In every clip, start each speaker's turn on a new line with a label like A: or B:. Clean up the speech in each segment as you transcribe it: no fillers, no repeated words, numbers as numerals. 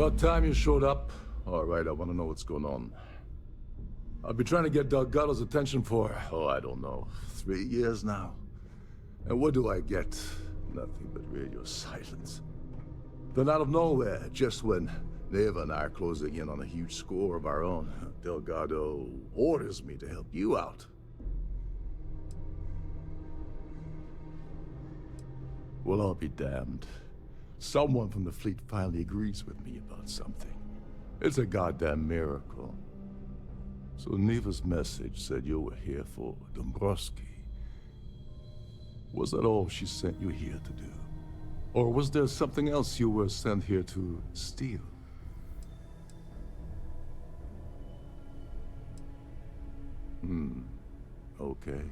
A: About time you showed up. All right, I want to know what's going on. I've been trying to get Delgado's attention for, I don't know, 3 years now. And what do I get? Nothing but radio silence. Then out of nowhere, just when Neva and I are closing in on a huge score of our own, Delgado orders me to help you out. Well, I'll be damned. Someone from the fleet finally agrees with me about something. It's a goddamn miracle. So Neva's message said you were here for Dombrowski. Was that all she sent you here to do? Or was there something else you were sent here to steal? Okay.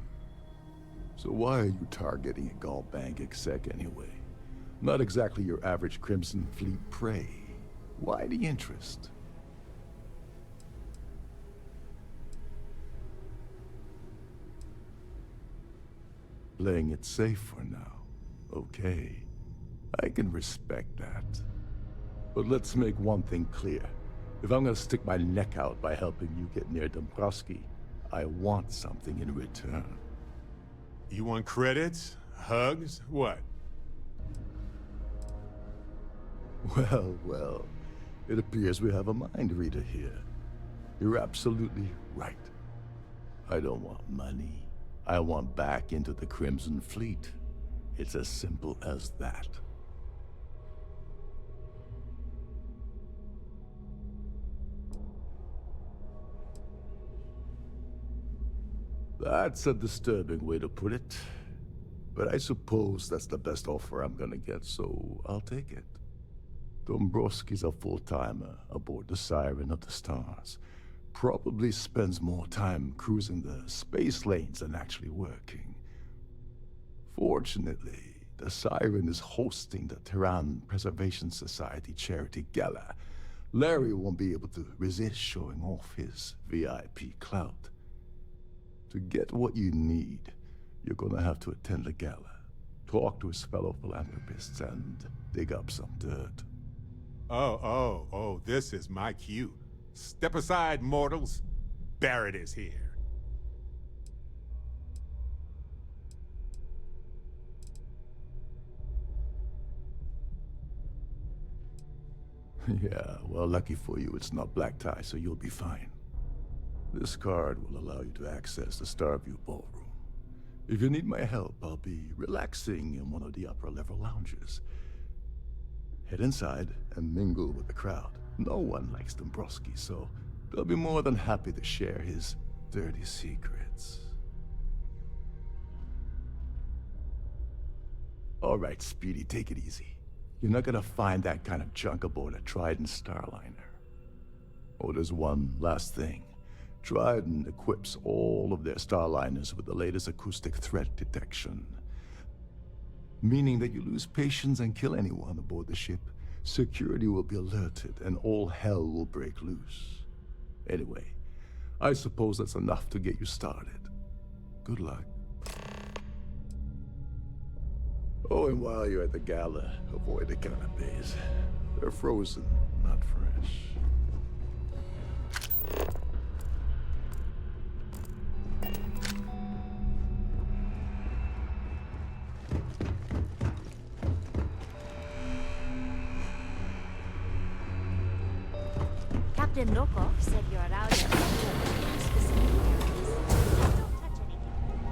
A: So why are you targeting a Gallbank exec anyway? Not exactly your average Crimson Fleet prey. Why the interest? Playing it safe for now. Okay. I can respect that. But let's make one thing clear. If I'm gonna stick my neck out by helping you get near Dombrowski, I want something in return.
B: You want credits? Hugs? What?
A: Well, it appears we have a mind reader here. You're absolutely right. I don't want money. I want back into the Crimson Fleet. It's as simple as that. That's a disturbing way to put it. But I suppose that's the best offer I'm gonna get, so I'll take it. Dombrowski's a full-timer aboard the Siren of the Stars. Probably spends more time cruising the space lanes than actually working. Fortunately, the Siren is hosting the Terran Preservation Society charity gala. Larry won't be able to resist showing off his VIP clout. To get what you need, you're gonna have to attend the gala, talk to his fellow philanthropists, and dig up some dirt.
B: Oh, this is my cue. Step aside, mortals. Barrett is here.
A: Yeah, well, lucky for you, it's not black tie, so you'll be fine. This card will allow you to access the Starfield ballroom. If you need my help, I'll be relaxing in one of the upper-level lounges. Head inside and mingle with the crowd. No one likes Dombrowski, so they'll be more than happy to share his dirty secrets. All right, Speedy, take it easy. You're not gonna find that kind of junk aboard a Trident Starliner. Oh, there's one last thing. Trident equips all of their Starliners with the latest acoustic threat detection. Meaning that you lose patience and kill anyone aboard the ship, security will be alerted and all hell will break loose. Anyway, I suppose that's enough to get you started. Good luck. Oh, and while you're at the gala, avoid the canapes. They're frozen, not fresh.
C: Captain Lokov said you're allowed to specific areas. Don't touch anything.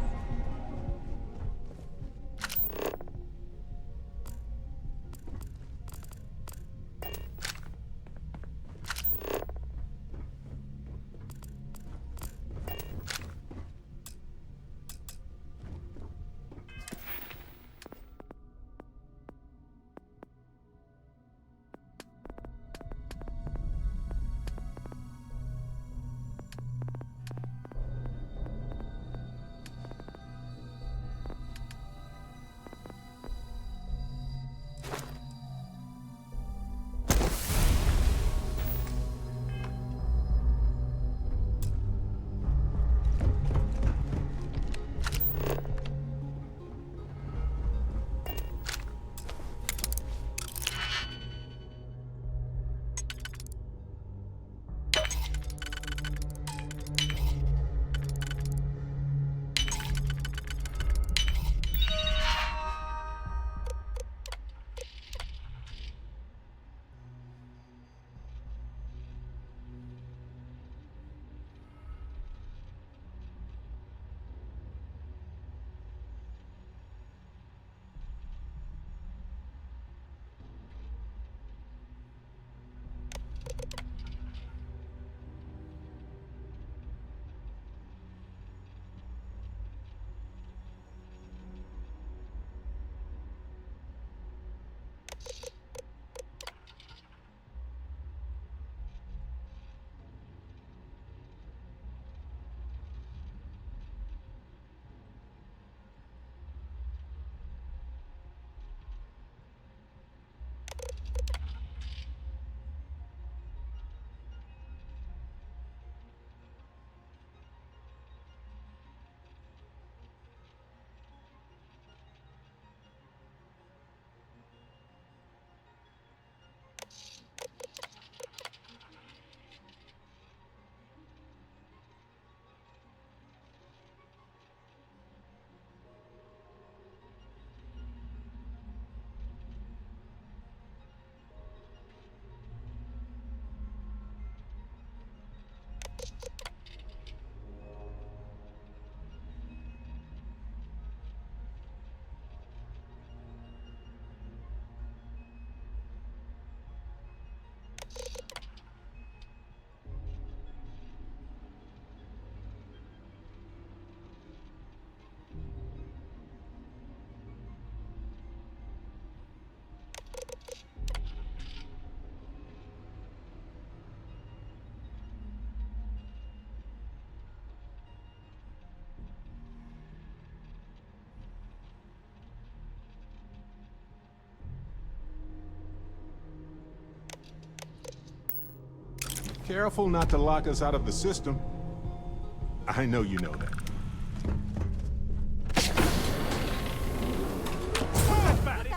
B: Careful not to lock us out of the system. I know you know that.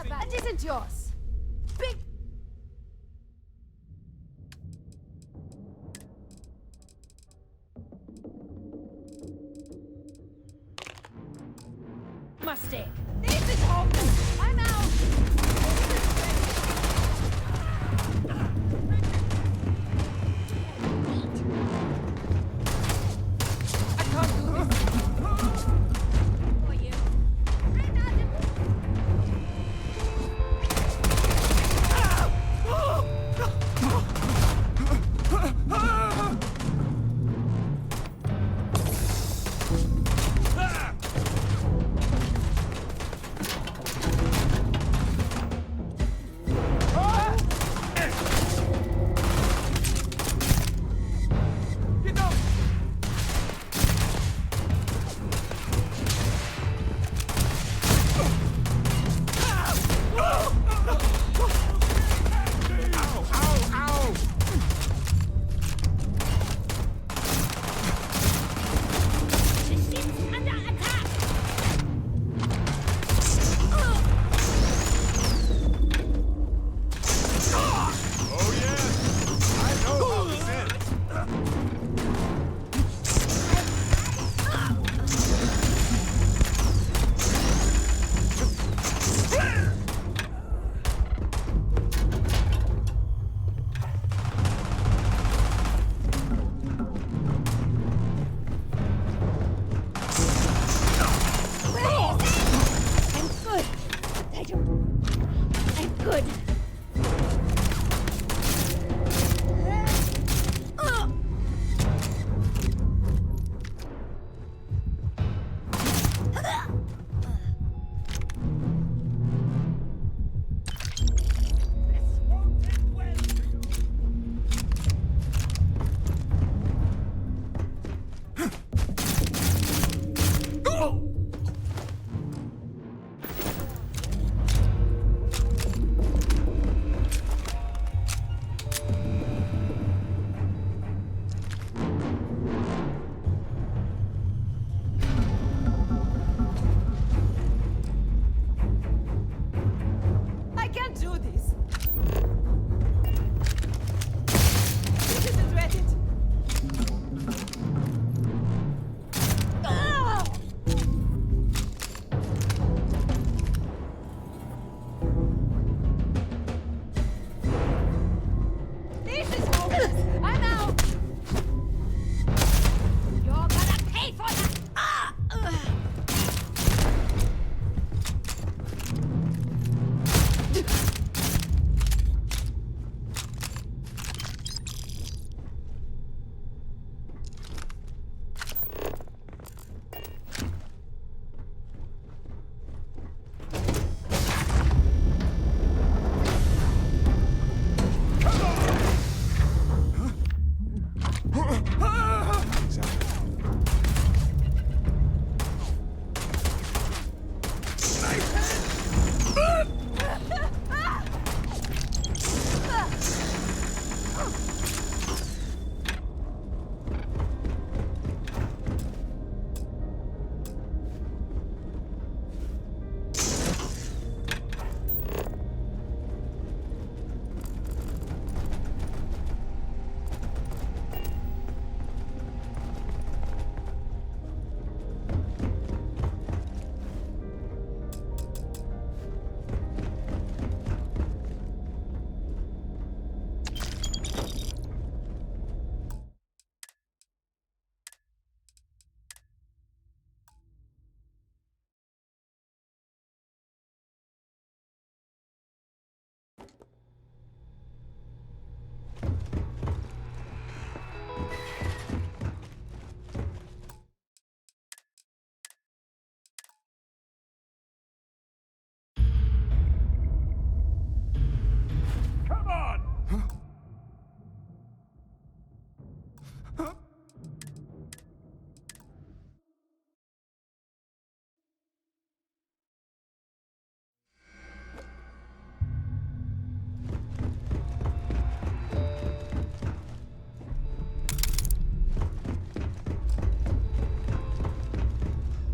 C: That isn't yours. Big. Mistake. This is hopeless. I'm out. I can't do this. For you. I'm out of.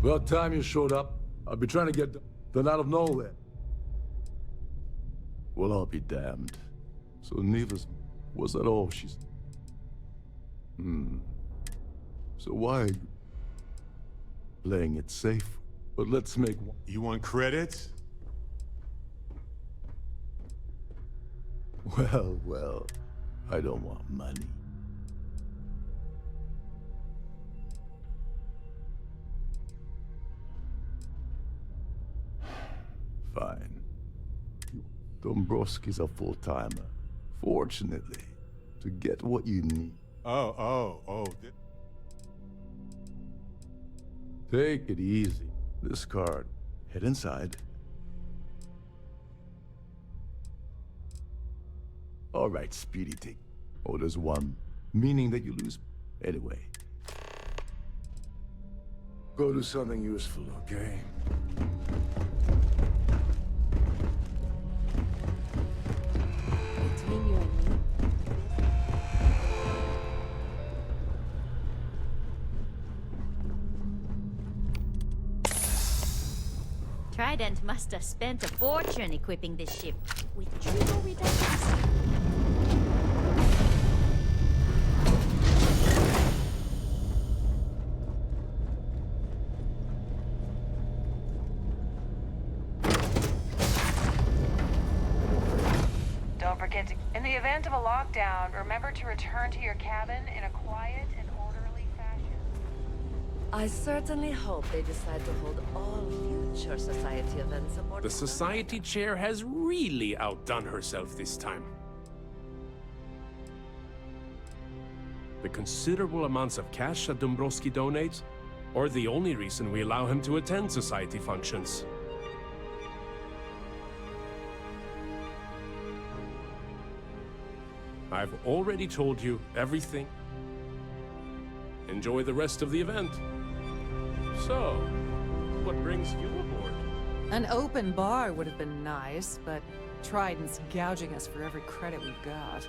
A: About time you showed up. I've been trying to get done out of nowhere. Well, I'll be damned. So Neva's... was that all she's... So why are you... playing it safe? But let's make one...
B: You want credits?
A: Well, I don't want money. Fine. Dombrowski's a full-timer. Fortunately, to get what you need.
B: Oh.
A: Take it easy. This card. Head inside. All right, Speedy, take. Oh, there's one. Meaning that you lose. Anyway. Go do something useful, okay?
C: Between you and me, Trident must have spent a fortune equipping this ship with triple redundancy.
D: Don't forget to, in the event of a lockdown, remember to return to your cabin in a quiet and orderly fashion.
E: I certainly hope they decide to hold all future society events aboard.
F: The society chair has really outdone herself this time. The considerable amounts of cash that Dombrowski donates are the only reason we allow him to attend society functions. I've already told you everything. Enjoy the rest of the event. So, what brings you aboard?
G: An open bar would have been nice, but Trident's gouging us for every credit we've got.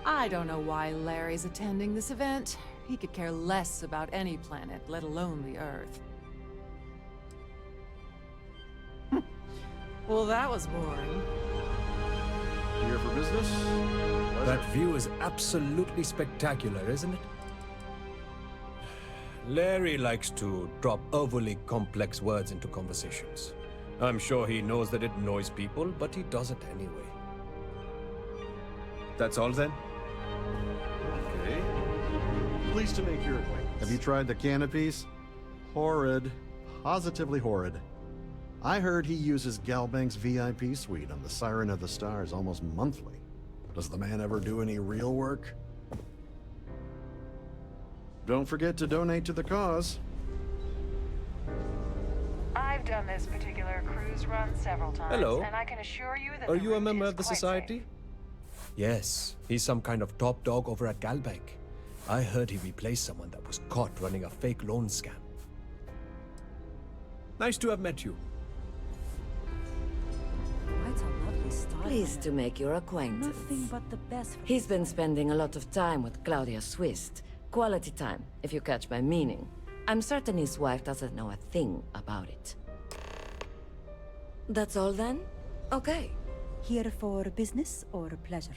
G: I don't know why Larry's attending this event. He could care less about any planet, let alone the Earth. Well, that was boring.
H: Here for business?
I: That view is absolutely spectacular, isn't it? Larry likes to drop overly complex words into conversations. I'm sure he knows that it annoys people, but he does it anyway.
H: That's all then? Okay. Pleased to make your acquaintance. Have you tried the canopies? Horrid. Positively horrid. I heard he uses Galbank's VIP suite on the Siren of the Stars almost monthly. Does the man ever do any real work? Don't forget to donate to the cause.
D: I've done this particular cruise run several times,
I: Hello.
D: and I can assure you that
I: Are
D: the
I: you a
D: route
I: member
D: is
I: of the
D: quite
I: society?
D: safe.
I: Yes, he's some kind of top dog over at Galbank. I heard he replaced someone that was caught running a fake loan scam. Nice to have met you.
E: Quite a lovely style. Pleased to make your acquaintance.
C: nothing but the best.
E: He's been spending a lot of time with Claudia Swist. Quality time, if you catch my meaning. I'm certain his wife doesn't know a thing about it. That's all then? Okay.
J: Here for business or pleasure?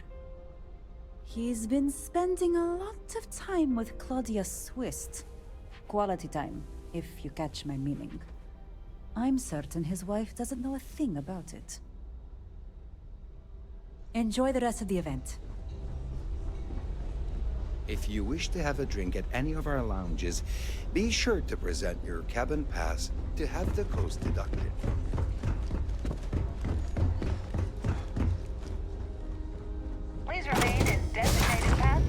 J: He's been spending a lot of time with Claudia Swist. Quality time, if you catch my meaning. I'm certain his wife doesn't know a thing about it. Enjoy the rest of the event.
K: If you wish to have a drink at any of our lounges, be sure to present your cabin pass to have the cost deducted.
D: Please remain in designated path.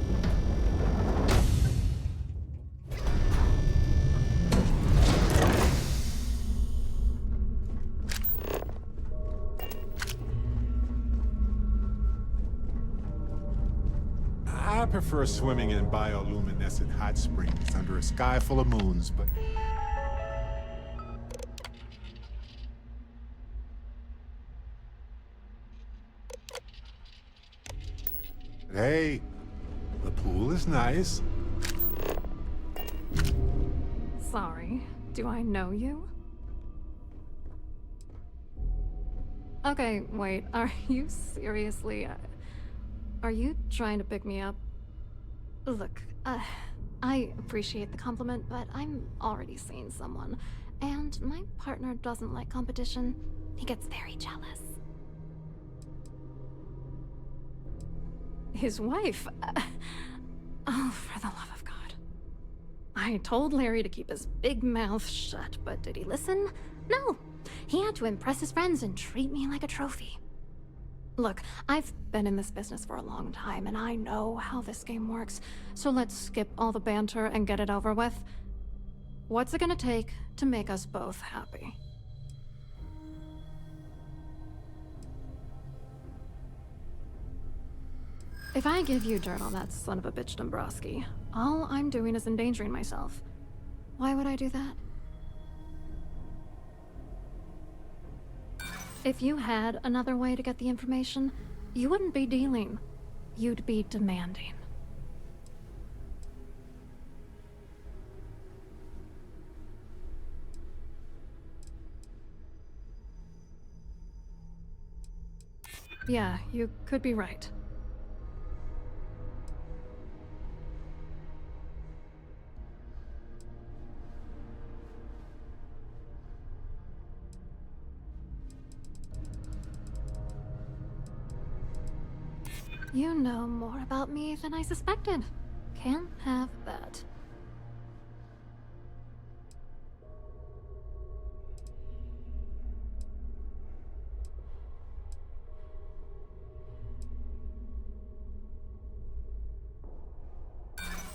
B: I prefer swimming in bioluminescent hot springs under a sky full of moons, but... Hey, the pool is nice.
G: Sorry.
L: Do I know you? Okay, wait, are you seriously... are you trying to pick me up? Look, I appreciate the compliment, but I'm already seeing someone, and my partner doesn't like competition. He gets very jealous. His wife? Oh, for the love of God. I told Larry to keep his big mouth shut, but did he listen? No! He had to impress his friends and treat me like a trophy. Look, I've been in this business for a long time, and I know how this game works, so let's skip all the banter and get it over with. What's it gonna take to make us both happy? If I give you dirt on that son of a bitch Dombrowski, all I'm doing is endangering myself. Why would I do that? If you had another way to get the information, you wouldn't be dealing. You'd be demanding. Yeah, you could be right. You know more about me than I suspected. Can't have that.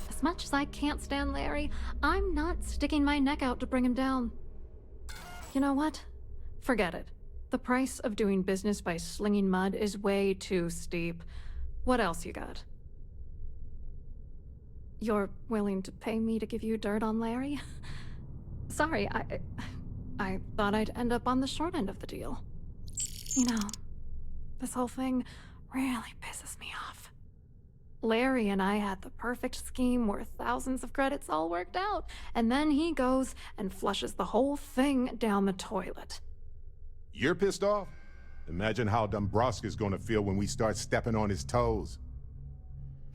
L: As much as I can't stand Larry, I'm not sticking my neck out to bring him down. You know what? Forget it. The price of doing business by slinging mud is way too steep. What else you got? You're willing to pay me to give you dirt on Larry? Sorry, I thought I'd end up on the short end of the deal. You know, this whole thing really pisses me off. Larry and I had the perfect scheme where thousands of credits all worked out, and then he goes and flushes the whole thing down the toilet.
B: You're pissed off? Imagine how Dombrowski's gonna feel when we start stepping on his toes.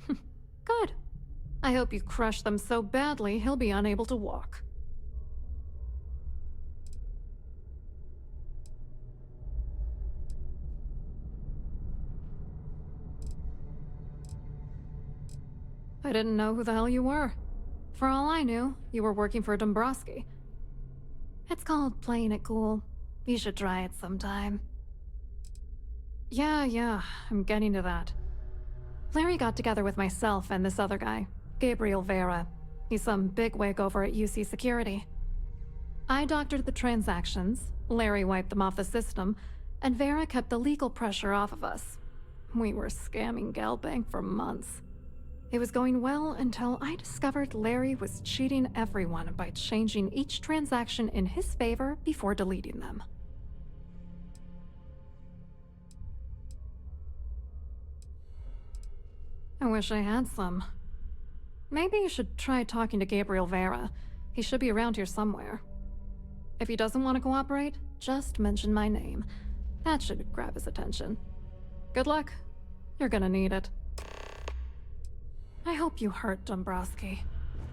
L: Good. I hope you crush them so badly he'll be unable to walk. I didn't know who the hell you were. For all I knew, you were working for Dombrowski. It's called playing it cool. You should try it sometime. Yeah, I'm getting to that. Larry got together with myself and this other guy, Gabriel Vera. He's some bigwig over at UC Security. I doctored the transactions, Larry wiped them off the system, and Vera kept the legal pressure off of us. We were scamming Galbank for months. It was going well until I discovered Larry was cheating everyone by changing each transaction in his favor before deleting them. I wish I had some. Maybe you should try talking to Gabriel Vera. He should be around here somewhere. If he doesn't want to cooperate, just mention my name. That should grab his attention. Good luck. You're gonna need it. I hope you hurt Dombrowski.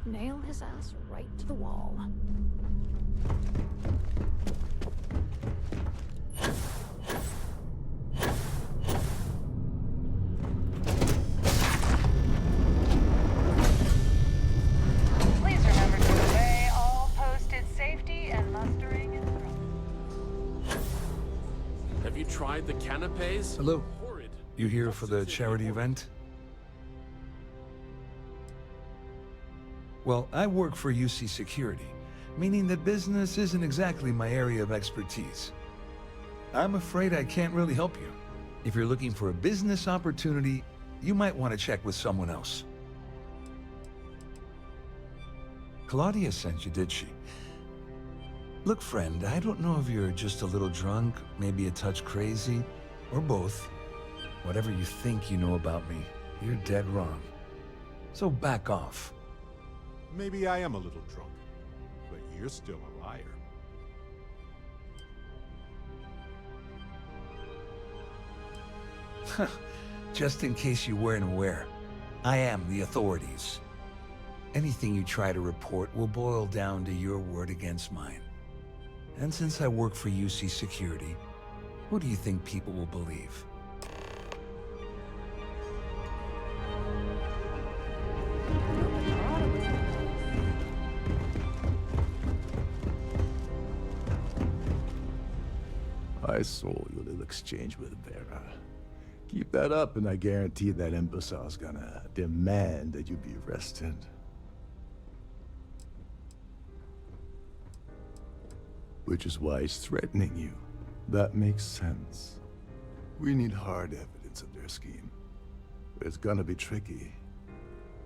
L: Nail his ass right to the wall.
D: Please remember to obey all posted safety and mustering instructions.
F: Have you tried the canapes?
M: Hello.
F: Horrid.
M: You here for the charity event? Well, I work for UC Security, meaning that business isn't exactly my area of expertise. I'm afraid I can't really help you. If you're looking for a business opportunity, you might want to check with someone else. Claudia sent you, did she? Look, friend, I don't know if you're just a little drunk, maybe a touch crazy, or both. Whatever you think you know about me, you're dead wrong. So back off.
B: Maybe I am a little drunk, but you're still alive.
M: Just in case you weren't aware, I am the authorities. Anything you try to report will boil down to your word against mine. And since I work for UC Security, who do you think people will believe?
A: I saw your little exchange with Vera. Keep that up, and I guarantee that imbecile's gonna demand that you be arrested. Which is why he's threatening you. That makes sense. We need hard evidence of their scheme. But it's gonna be tricky.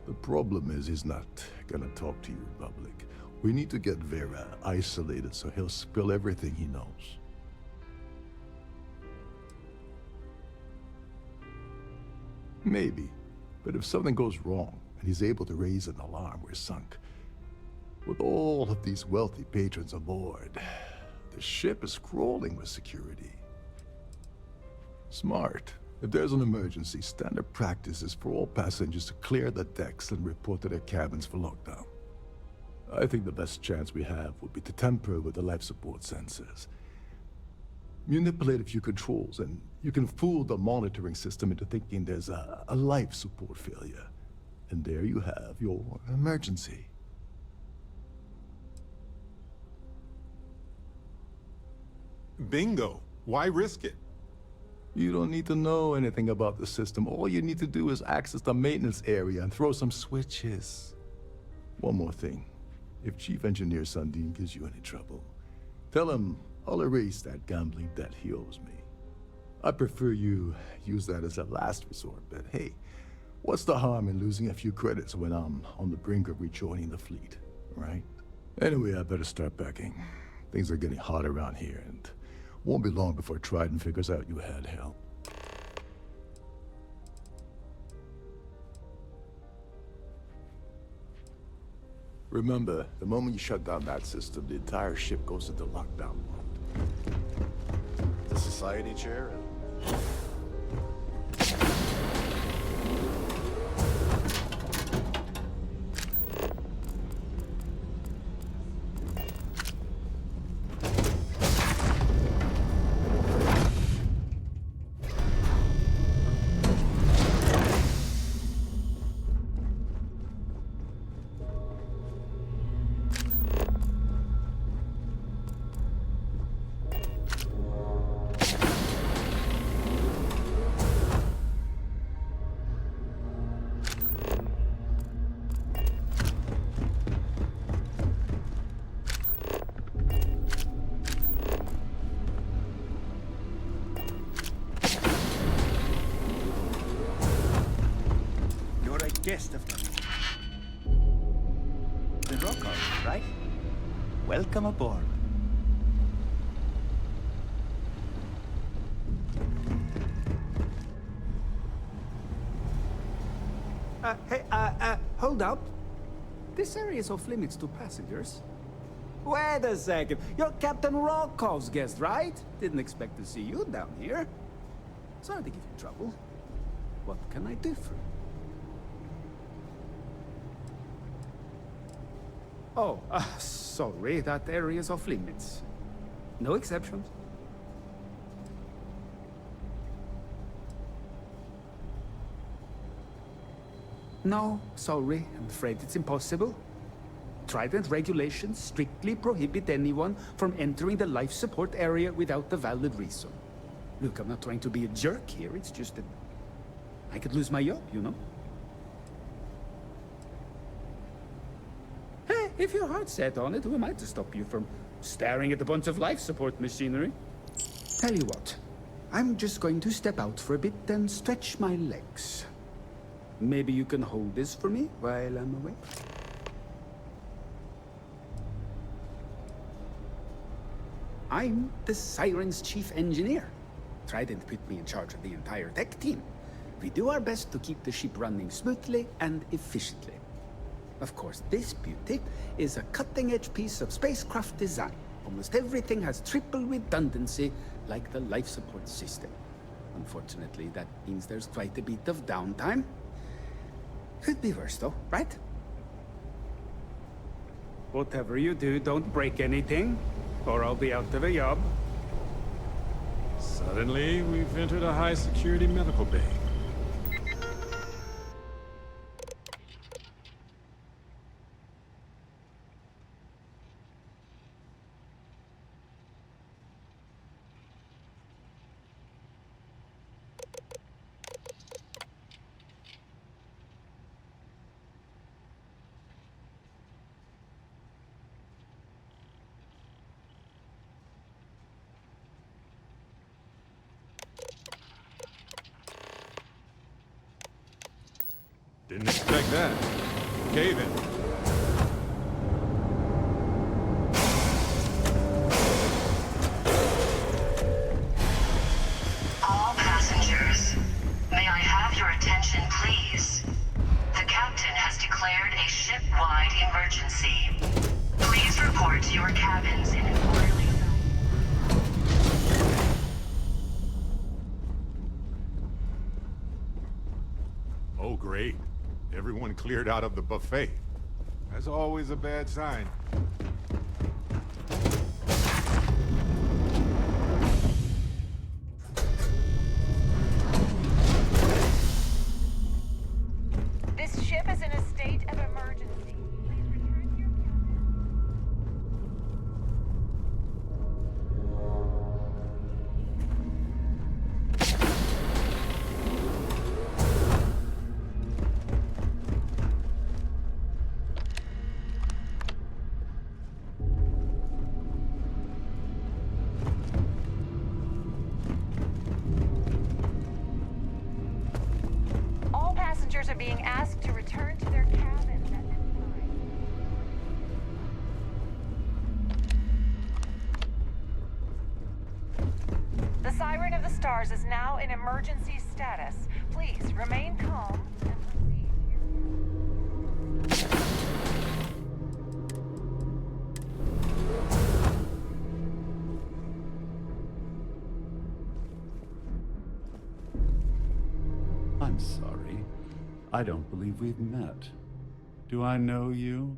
A: The problem is he's not gonna talk to you in public. We need to get Vera isolated so he'll spill everything he knows. Maybe, but if something goes wrong and he's able to raise an alarm, we're sunk. With all of these wealthy patrons aboard, the ship is crawling with security. Smart. If there's an emergency, standard practice is for all passengers to clear the decks and report to their cabins for lockdown. I think the best chance we have would be to tamper with the life support sensors. Manipulate a few controls, and you can fool the monitoring system into thinking there's a life support failure. And there you have your emergency.
B: Bingo. Why risk it?
A: You don't need to know anything about the system. All you need to do is access the maintenance area and throw some switches. One more thing. If Chief Engineer Sundin gives you any trouble, tell him I'll erase that gambling debt he owes me. I prefer you use that as a last resort, but hey, what's the harm in losing a few credits when I'm on the brink of rejoining the fleet, right? Anyway, I better start packing. Things are getting hot around here, and won't be long before Trident figures out you had help. Remember, the moment you shut down that system, the entire ship goes into lockdown mode.
H: The society chair and...
N: Guest of the Rocco, right? Welcome aboard.
O: Hold up. This area is off limits to passengers.
N: Wait a second. You're Captain Rocco's guest, right? Didn't expect to see you down here. Sorry to give you trouble. What can I do for you?
O: Oh, sorry, that area is off limits. No exceptions. No, sorry, I'm afraid it's impossible. Trident regulations strictly prohibit anyone from entering the life support area without a valid reason. Look, I'm not trying to be a jerk here, it's just that I could lose my job, you know? If your heart's set on it, who am I to stop you from staring at a bunch of life support machinery? Tell you what, I'm just going to step out for a bit and stretch my legs. Maybe you can hold this for me while I'm away? I'm the Siren's chief engineer. Trident put me in charge of the entire tech team. We do our best to keep the ship running smoothly and efficiently. Of course, this beauty is a cutting-edge piece of spacecraft design. Almost everything has triple redundancy, like the life support system. Unfortunately, that means there's quite a bit of downtime. Could be worse, though, right? Whatever you do, don't break anything, or I'll be out of a job.
F: Suddenly, we've entered a high-security medical bay.
B: Didn't expect that. Okay then.
P: All passengers, may I have your attention, please? The captain has declared a ship-wide emergency. Please report to your cabins in an orderly
B: Oh, great. Everyone cleared out of the buffet. That's always a bad sign.
D: This ship is in a state of emergency. Please return to your All passengers are being asked to return to their cabins at this time. The Siren of the Stars is now in emergency status. Please remain calm and proceed to your
Q: I'm sorry. I don't believe we've met. Do I know you?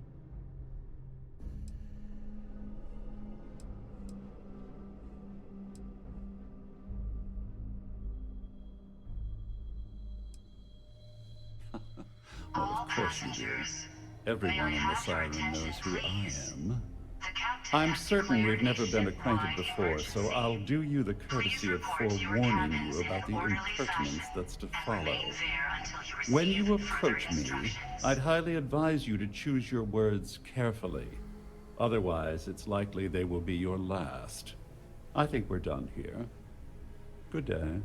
Q: Well, of course you do. Everyone in the Siren knows who I am. I'm certain we've never been acquainted before, so I'll do you the courtesy of forewarning you about the impertinence that's to follow. When you approach me, I'd highly advise you to choose your words carefully. Otherwise, it's likely they will be your last. I think we're done here. Good day.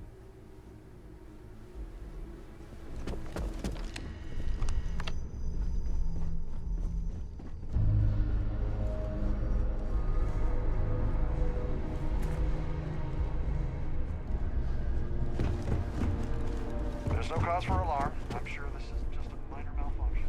H: There's no cause for alarm. I'm sure this is just a minor malfunction.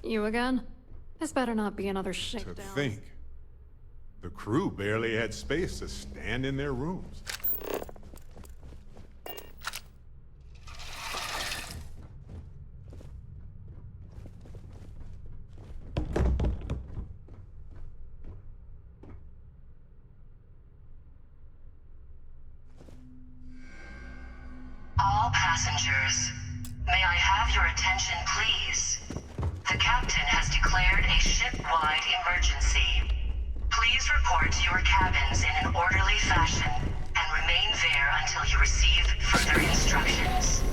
L: You again? This better not be another
B: To
L: shakedown.
B: think. The crew barely had space to stand in their rooms.
P: All passengers, may I have your attention, please? The captain has declared a ship-wide emergency. Please report to your cabins in an orderly fashion and remain there until you receive further instructions.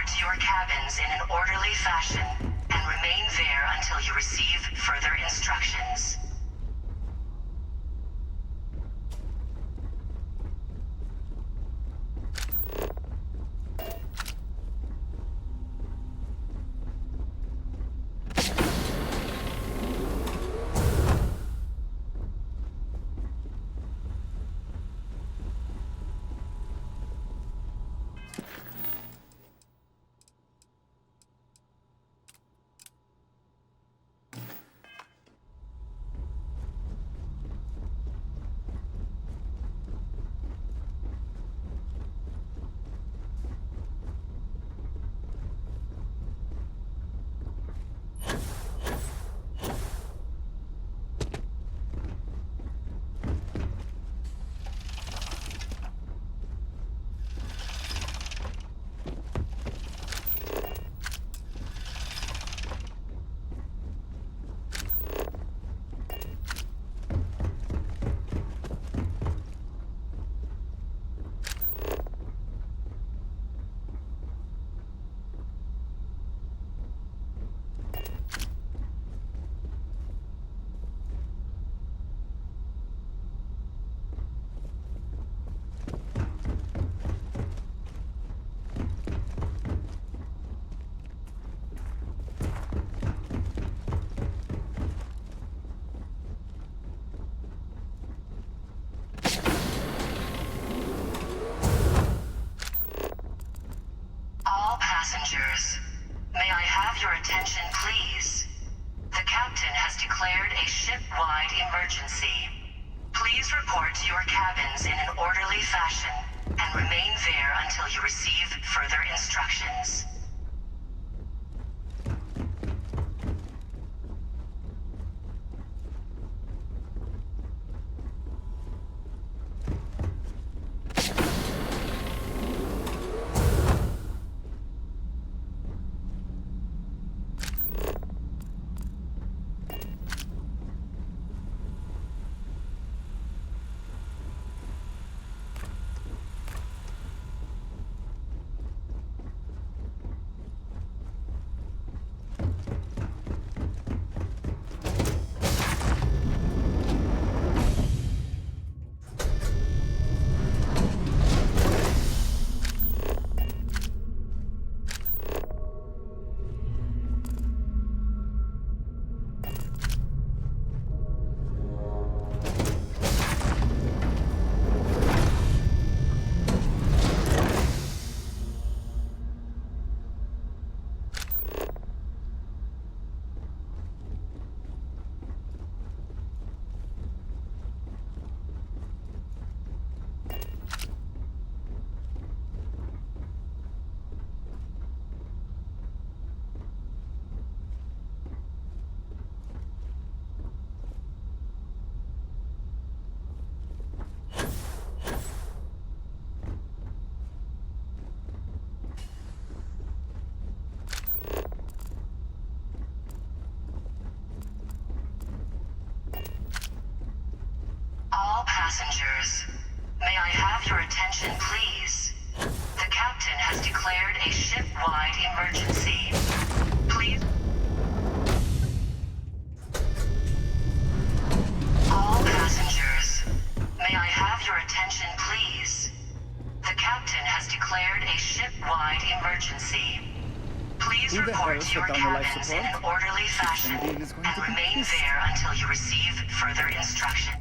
P: report to your cabins in an orderly fashion and remain there until you receive further instructions. Passengers, may I have your attention, please? The captain has declared a ship-wide emergency. Please report to your cabins in an orderly fashion and remain there until you receive further instructions. Passengers, may I have your attention, please? The captain has declared a ship-wide emergency. Please... All passengers, may I have your attention, please? The captain has declared a ship-wide emergency. Please report to your cabins in an orderly fashion and remain there until you receive further instruction.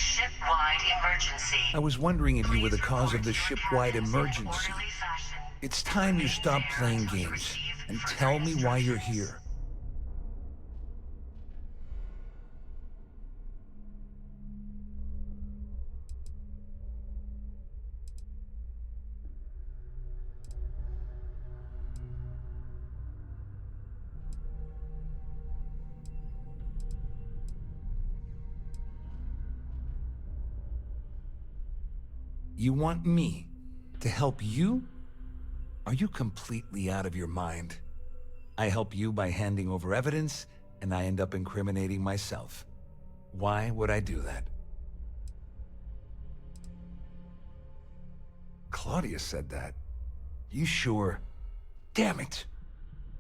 P: ship-wide emergency.
M: I was wondering if you were the cause of the ship-wide emergency. It's time you stop playing games and tell me why you're here. You want me to help you? Are you completely out of your mind? I help you by handing over evidence, and I end up incriminating myself. Why would I do that? Claudia said that. You sure? Damn it!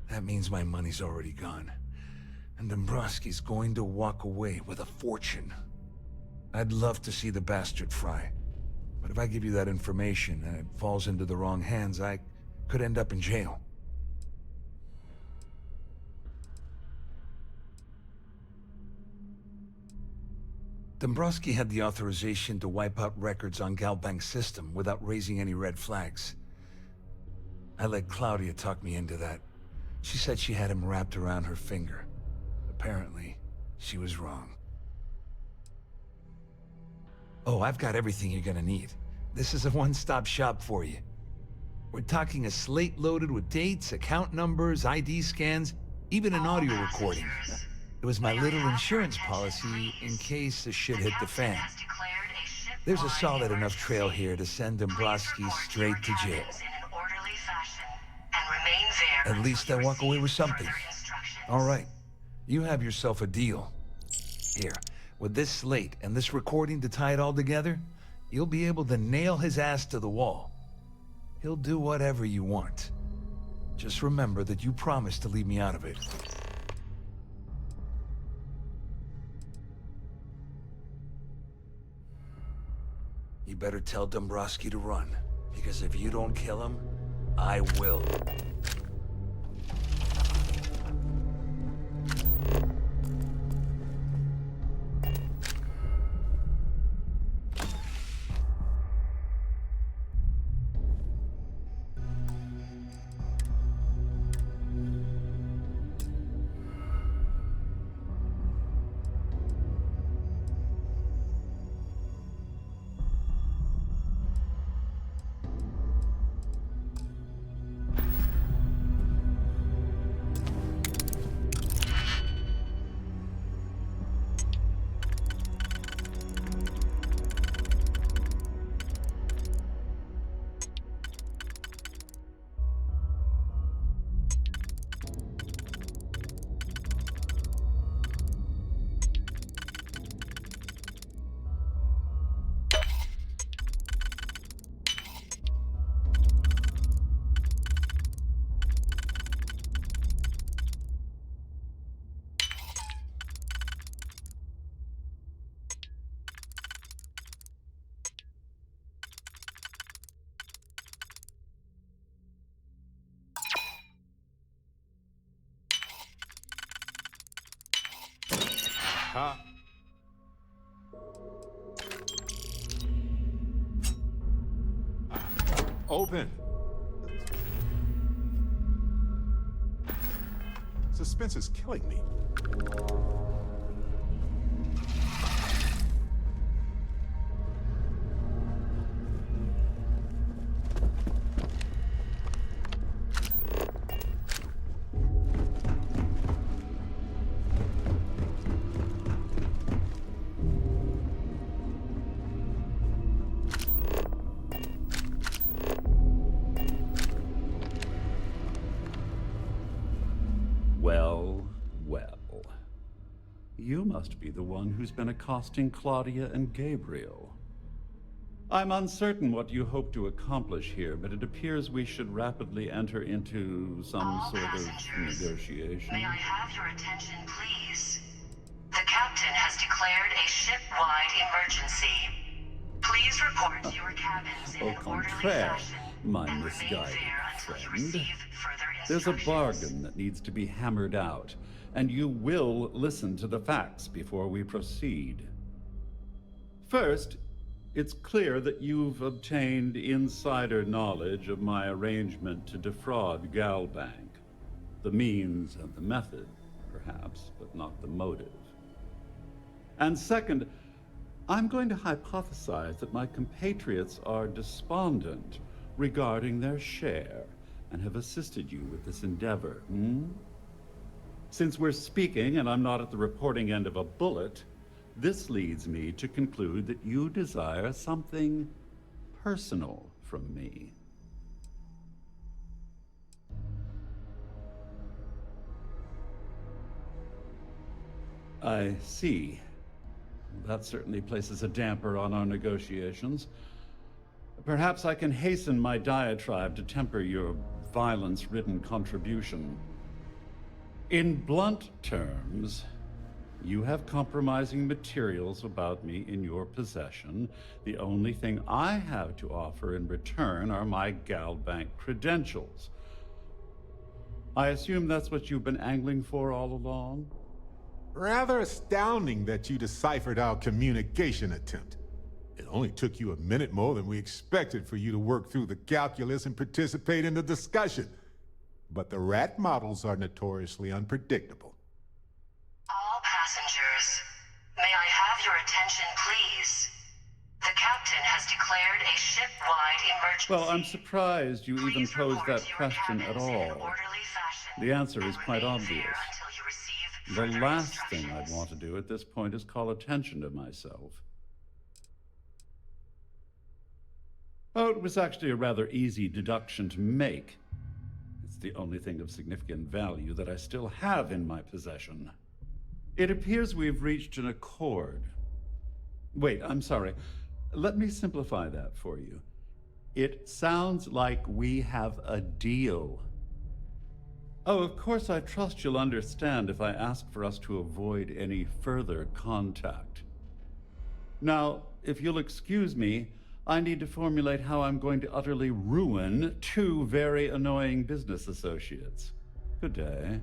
M: That means my money's already gone. And Dombrowski's going to walk away with a fortune. I'd love to see the bastard fry. But if I give you that information and it falls into the wrong hands, I could end up in jail. Dombrowski had the authorization to wipe out records on Galbank's system without raising any red flags. I let Claudia talk me into that. She said she had him wrapped around her finger. Apparently, she was wrong. Oh, I've got everything you're gonna need. This is a one-stop shop for you. We're talking a slate loaded with dates, account numbers, ID scans, even an audio recording. It was my little insurance policy in case the shit hit the fan. There's a solid enough trail here to send Dombrowski straight to jail. At least I walk away with something. All right, you have yourself a deal. Here. With this slate and this recording to tie it all together, you'll be able to nail his ass to the wall. He'll do whatever you want. Just remember that you promised to leave me out of it. You better tell Dombrowski to run, because if you don't kill him, I will.
B: Open. Suspense is killing me.
Q: You must be the one who's been accosting Claudia and Gabriel. I'm uncertain what you hope to accomplish here, but it appears we should rapidly enter into some sort of negotiation.
P: May I have your attention, please? The captain has declared a ship-wide emergency. Please report to your cabins in an orderly fashion.
Q: My misguided friend. There's a bargain that needs to be hammered out, and you will listen to the facts before we proceed. First, it's clear that you've obtained insider knowledge of my arrangement to defraud Galbank. The means and the method, perhaps, but not the motive. And second, I'm going to hypothesize that my compatriots are despondent regarding their share and have assisted you with this endeavor. Since we're speaking and I'm not at the reporting end of a bullet, this leads me to conclude that you desire something personal from me. I see. That certainly places a damper on our negotiations. Perhaps I can hasten my diatribe to temper your violence-ridden contribution. In blunt terms, you have compromising materials about me in your possession. The only thing I have to offer in return are my Galbank credentials. I assume that's what you've been angling for all along?
B: Rather astounding that you deciphered our communication attempt. It only took you a minute more than we expected for you to work through the calculus and participate in the discussion. But the rat models are notoriously unpredictable.
P: All passengers, may I have your attention, please? The captain has declared a ship-wide emergency.
Q: Well, I'm surprised you even posed that question at all. The answer is quite obvious. The last thing I'd want to do at this point is call attention to myself. Oh, it was actually a rather easy deduction to make. It's the only thing of significant value that I still have in my possession. It appears we've reached an accord. Wait, I'm sorry. Let me simplify that for you. It sounds like we have a deal. Oh, of course, I trust you'll understand if I ask for us to avoid any further contact. Now, if you'll excuse me, I need to formulate how I'm going to utterly ruin two very annoying business associates. Good day.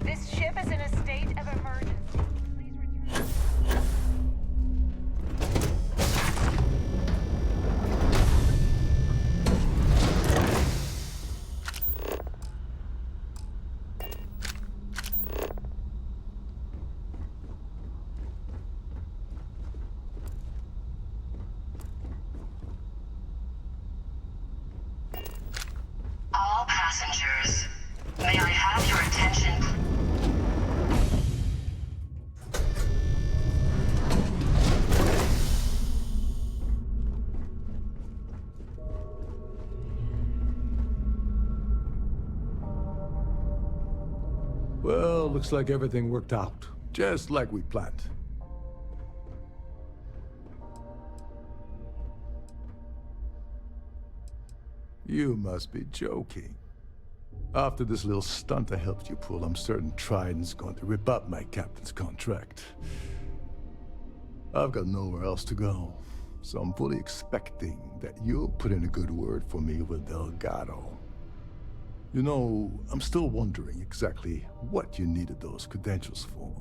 D: This ship is in a state of emergency. Please return.
P: All passengers, may I have your attention?
A: Well, looks like everything worked out, just like we planned. You must be joking. After this little stunt I helped you pull, I'm certain Trident's going to rip up my captain's contract. I've got nowhere else to go, so I'm fully expecting that you'll put in a good word for me with Delgado. You know, I'm still wondering exactly what you needed those credentials for.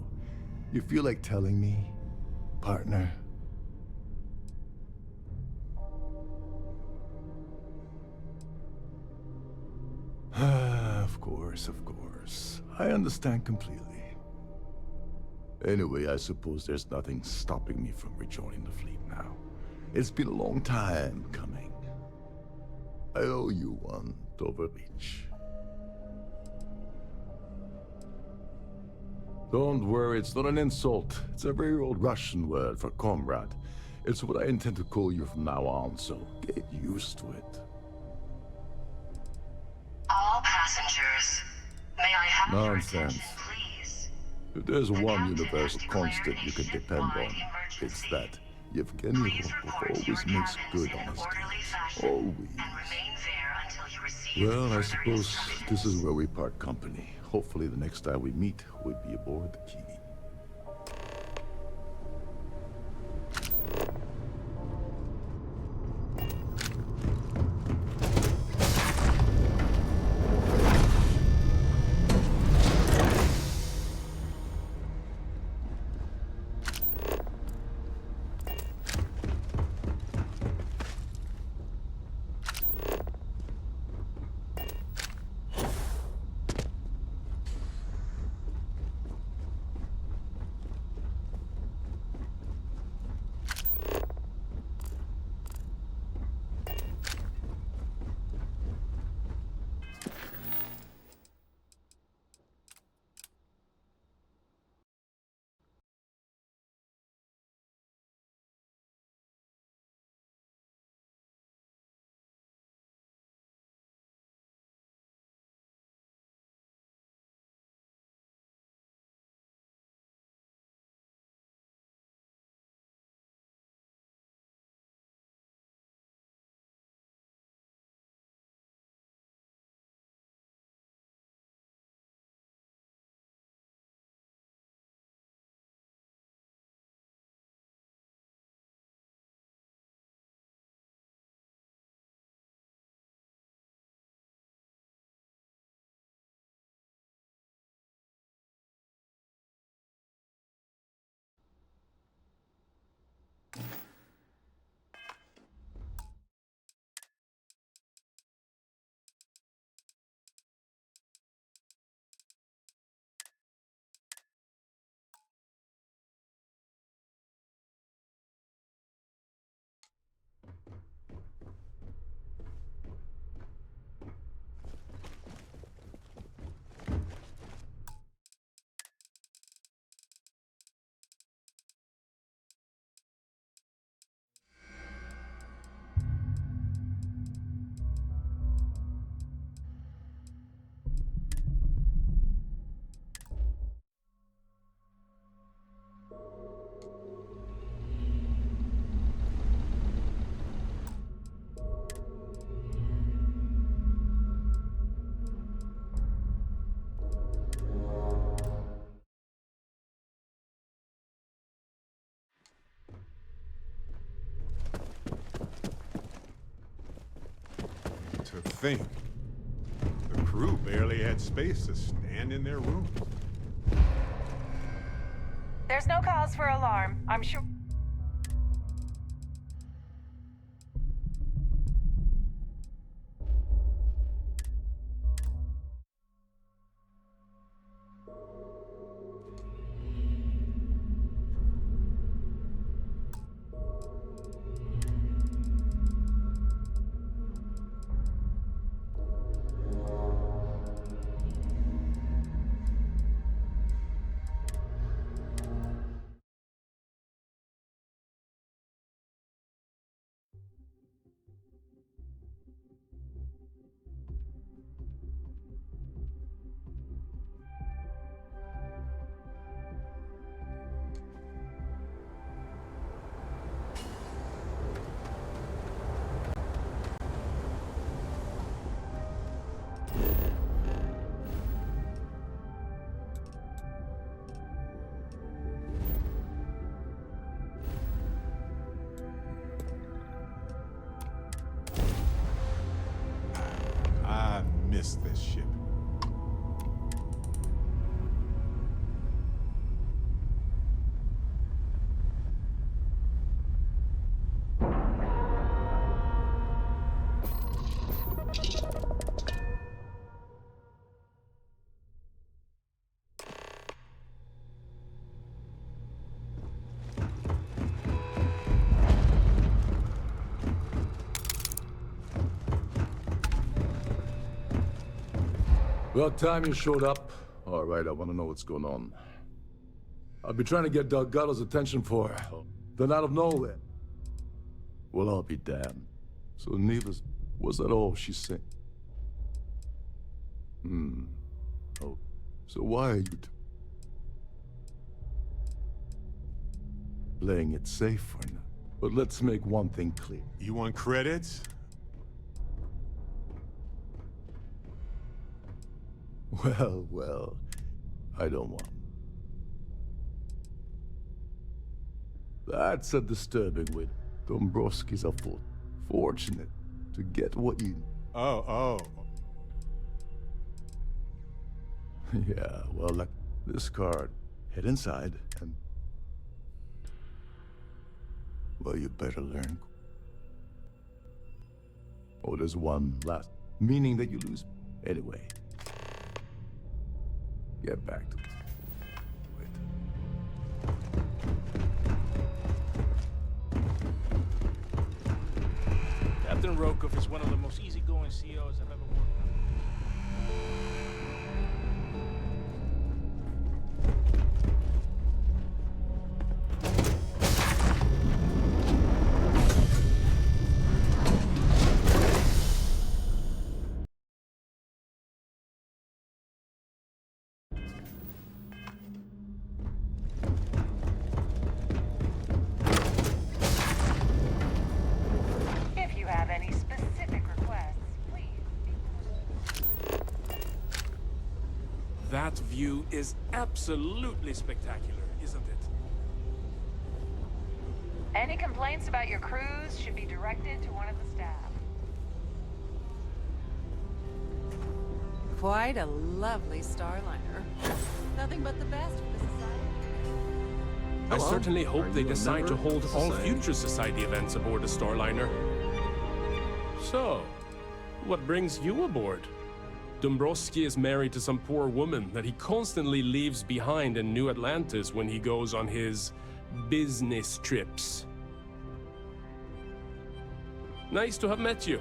A: You feel like telling me, partner? Of course. I understand completely. Anyway, I suppose there's nothing stopping me from rejoining the fleet now. It's been a long time coming. I owe you one, Overreach. Don't worry, it's not an insult. It's a very old Russian word for comrade. It's what I intend to call you from now on, so get used to it.
P: All passengers, may I have your
A: Nonsense.
P: attention, please?
A: If there's one universal constant you can depend on, it's that Yevgeny Rokov always makes good on his deeds. Always. Well, I suppose this is where we part company. Hopefully the next time we meet, we'll be aboard the Key.
B: To think, the crew barely had space to stand in their rooms.
D: There's no cause for alarm. I'm sure.
B: I miss this ship.
A: About time you showed up. All right, I want to know what's going on. I've been trying to get Delgado's attention for then out of nowhere. Well, I'll be damned. So needless, was that all she said? Oh, so why are you... playing it safe for now. But let's make one thing clear.
B: You want credits?
A: Well, I don't want. That's a disturbing way. Dombrowski's a fool. Fortunate to get what you...
B: Oh.
A: Yeah, well, like this card. Head inside and... Well, you better learn. Oh, there's one last. Meaning that you lose. Anyway. Get back to it.
R: Captain Rokov is one of the most easygoing CEOs I've ever worked
D: If you have any specific requests, please.
F: That view is absolutely spectacular, isn't it?
D: Any complaints about your cruise should be directed to one of the staff.
G: Quite a lovely Starliner. Nothing but the best for the society.
F: I certainly hope they
H: you a
F: decide to
H: member of
F: hold
H: the
F: all
H: society?
F: future society events aboard the Starliner. So, what brings you aboard? Dombrowski is married to some poor woman that he constantly leaves behind in New Atlantis when he goes on his business trips. Nice to have met you.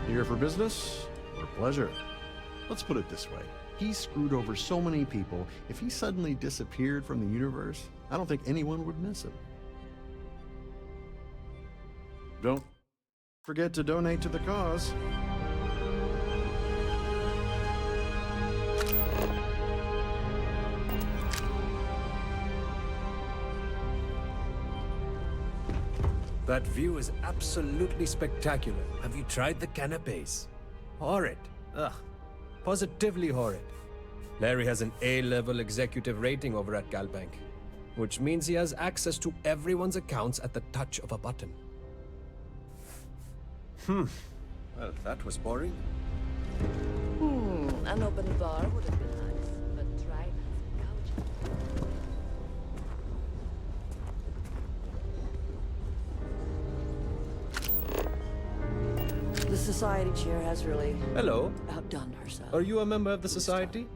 H: Here for business or pleasure? Let's put it this way. He screwed over so many people, if he suddenly disappeared from the universe, I don't think anyone would miss him. Don't forget to donate to the cause.
I: That view is absolutely spectacular. Have you tried the canapes? Horrid. Ugh. Positively horrid. Larry has an A-level executive rating over at Galbank, which means he has access to everyone's accounts at the touch of a button. Well, that was boring.
E: An open bar would have been nice, but Trident's gouging. The society chair has really
I: Hello.
E: outdone herself.
I: Are you a member of the society?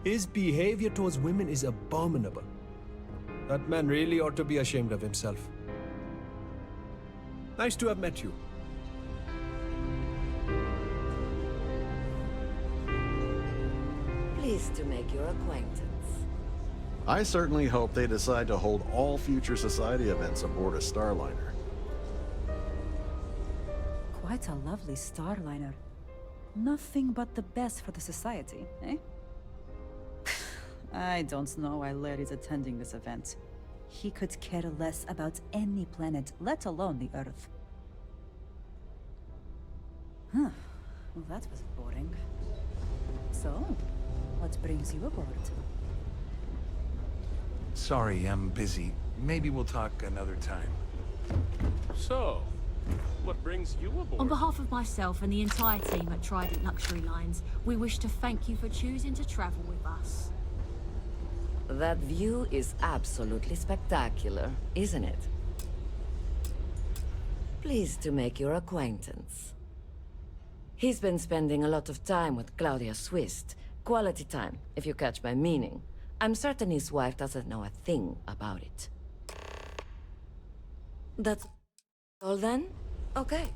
I: His behavior towards women is abominable. That man really ought to be ashamed of himself. Nice to have met you.
E: Pleased to make your acquaintance.
H: I certainly hope they decide to hold all future society events aboard a Starliner.
J: Quite a lovely Starliner. Nothing but the best for the society, eh? I don't know why Larry's attending this event. He could care less about any planet, let alone the Earth. Huh. Well, that was boring. So, what brings you aboard?
M: Sorry, I'm busy. Maybe we'll talk another time.
F: So, what brings you aboard?
C: On behalf of myself and the entire team at Trident Luxury Lines, we wish to thank you for choosing to travel with us.
E: That view is absolutely spectacular, isn't it? Pleased to make your acquaintance. He's been spending a lot of time with Claudia Swist. Quality time, if you catch my meaning. I'm certain his wife doesn't know a thing about it. That's all then? Okay.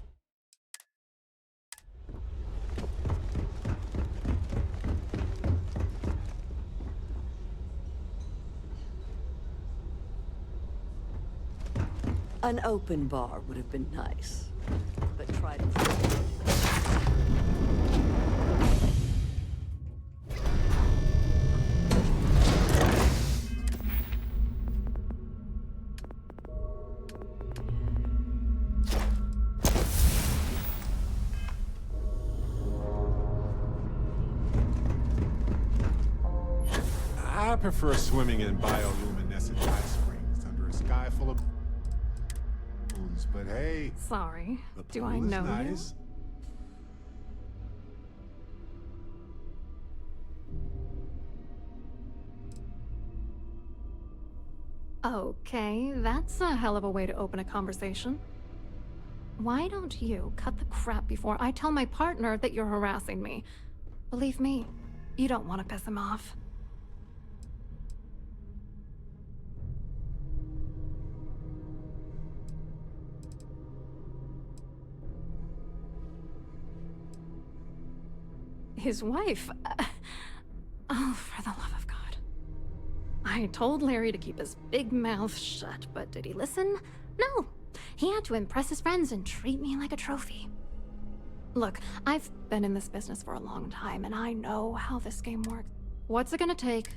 E: An open bar would have been nice, but try to...
B: I prefer swimming in bioluminescent hot springs under a sky full of moons, but hey.
L: Sorry.
B: The
L: Do
B: pool
L: I
B: is
L: know
B: nice.
L: you? Okay, that's a hell of a way to open a conversation. Why don't you cut the crap before I tell my partner that you're harassing me? Believe me, you don't want to piss him off. His wife? Oh, for the love of God. I told Larry to keep his big mouth shut, but did he listen? No. He had to impress his friends and treat me like a trophy. Look, I've been in this business for a long time, and I know how this game works. What's it gonna take?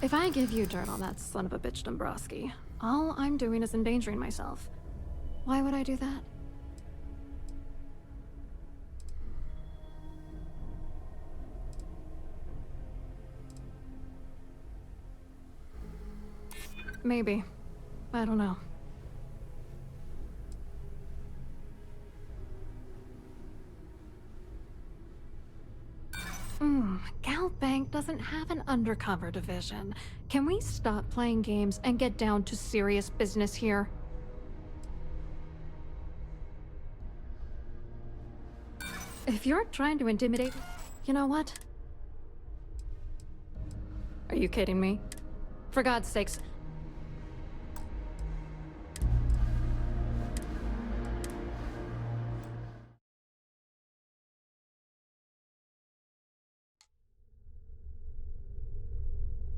L: If I give you dirt on that son of a bitch Dombrowski, all I'm doing is endangering myself. Why would I do that? Maybe. I don't know. Galbank doesn't have an undercover division. Can we stop playing games and get down to serious business here? If you're trying to intimidate... You know what? Are you kidding me? For God's sakes...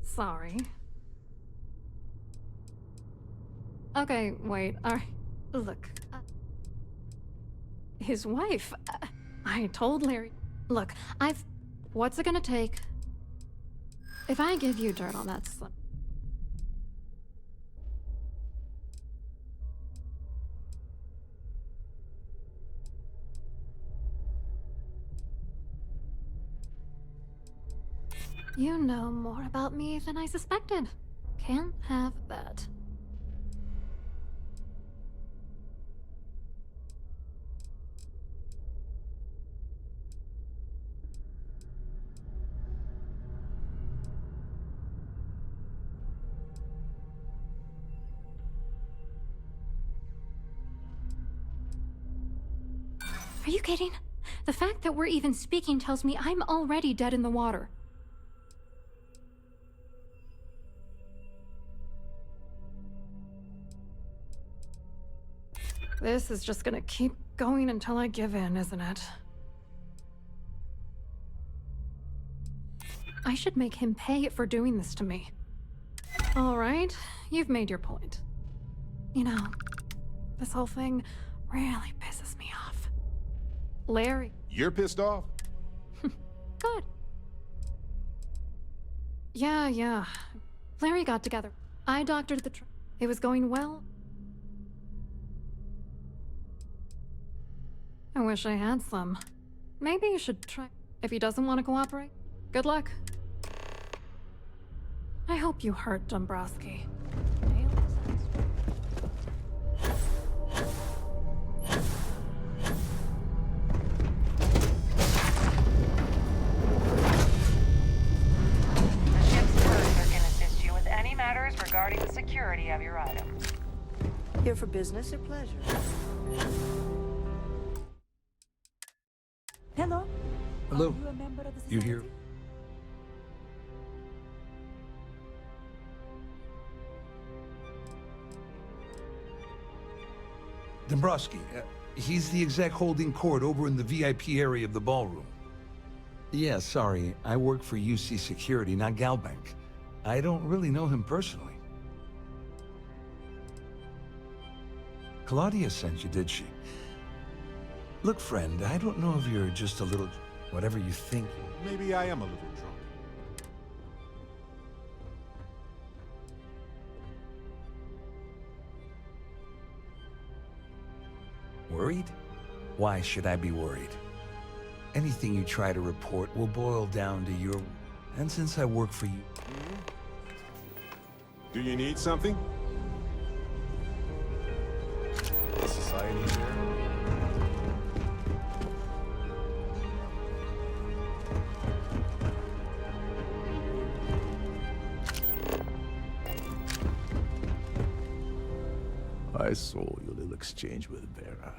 L: Sorry. Okay, wait, look. His wife? I told Larry... Look, What's it gonna take? If I give you dirt on that son... You know more about me than I suspected. Can't have that. Are you kidding? The fact that we're even speaking tells me I'm already dead in the water. This is just gonna keep going until I give in, isn't it? I should make him pay for doing this to me. All right, you've made your point. You know, this whole thing really pisses me off. Larry.
B: You're pissed off?
L: Good. Yeah. Larry got together. I doctored the It was going well. I wish I had some. Maybe you should try. If he doesn't want to cooperate, good luck. I hope you hurt Dombrowski.
D: Matters regarding the security of your items.
S: Here for business or pleasure?
J: Hello?
M: Hello.
J: Are you a member of the
M: You
J: society?
M: here? Dombrowski, he's the exec holding court over in the VIP area of the ballroom. Yeah, sorry. I work for UC Security, not Galbank. I don't really know him personally. Claudia sent you, did she? Look, friend, I don't know if you're just a little... whatever you think.
B: Maybe I am a little drunk.
M: Worried? Why should I be worried? Anything you try to report will boil down to your... And since I work for you...
B: Do you need something?
A: The society there. I saw your little exchange with Vera.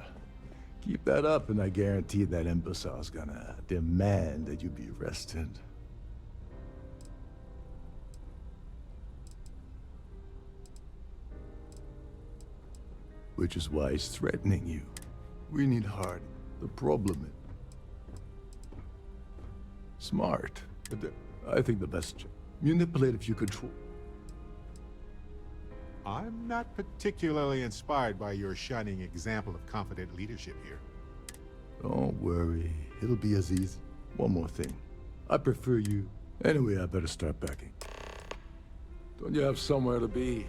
A: Keep that up, and I guarantee that imbecile's gonna demand that you be arrested. Which is why he's threatening you. We need Hardy. The problem is... smart. But I think the best... manipulate if you control.
B: I'm not particularly inspired by your shining example of confident leadership here.
A: Don't worry. It'll be as easy. One more thing. I prefer you. Anyway, I better start packing. Don't you have somewhere to be?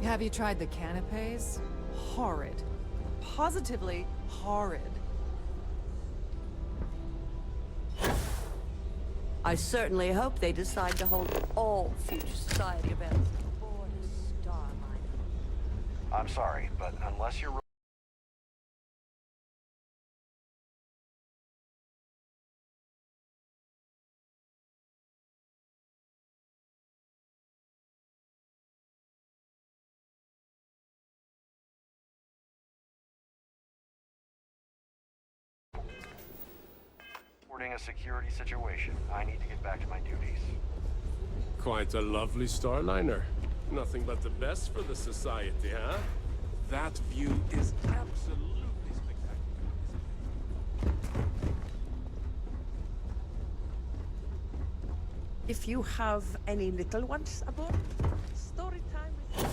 G: Have you tried the canapes? Horrid. Positively horrid.
S: I certainly hope they decide to hold all future society events aboard a Starliner.
H: I'm sorry, but unless you're... a security situation. I need to get back to my duties.
F: Quite a lovely Starliner. Nothing but the best for the society, huh? That view is absolutely spectacular.
S: If you have any little ones aboard, story time with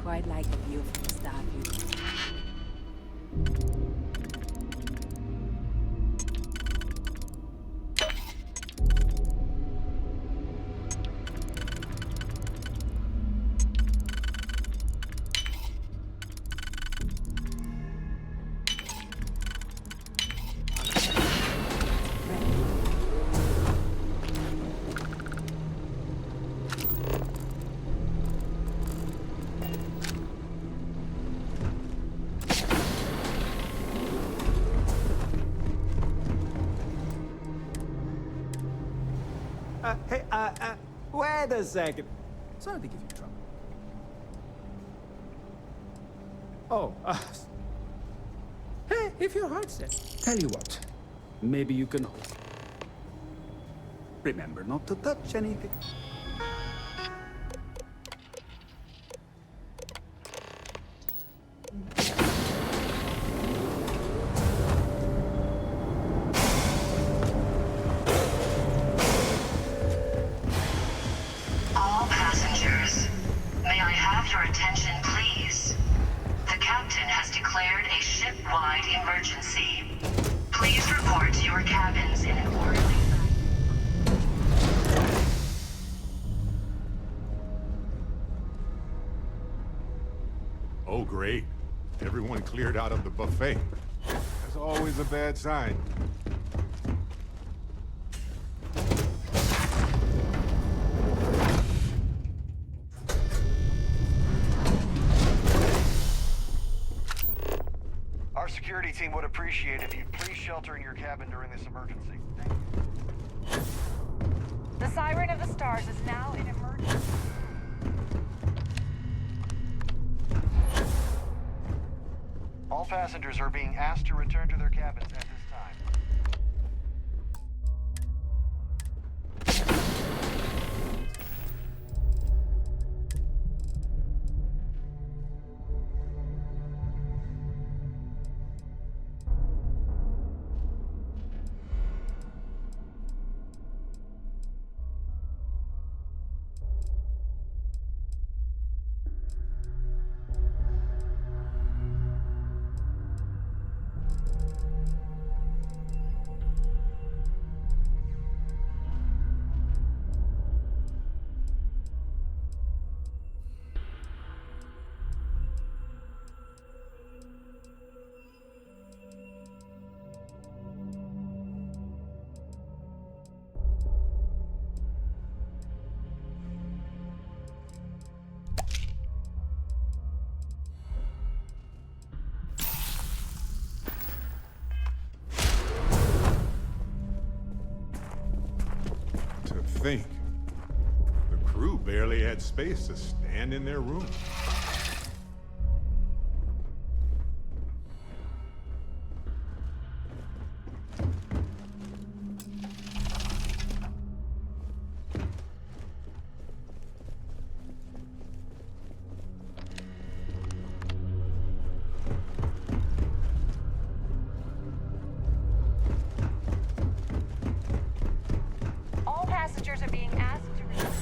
S: quite like a view from Starfield.
N: Hey, wait a second. Sorry to give you trouble. Oh, hey, if your heart's set, tell you what. Maybe you can hold. Remember not to touch anything.
B: Oh, great. Everyone cleared out of the buffet. That's always a bad sign.
H: Our security team would appreciate if you'd please shelter in your cabin during this emergency. Thank you.
D: The Siren of the Stars is now in emergency.
H: passengers are being asked to return to their cabins at this time.
B: Think. The crew barely had space to stand in their room.
D: Passengers are being asked to return.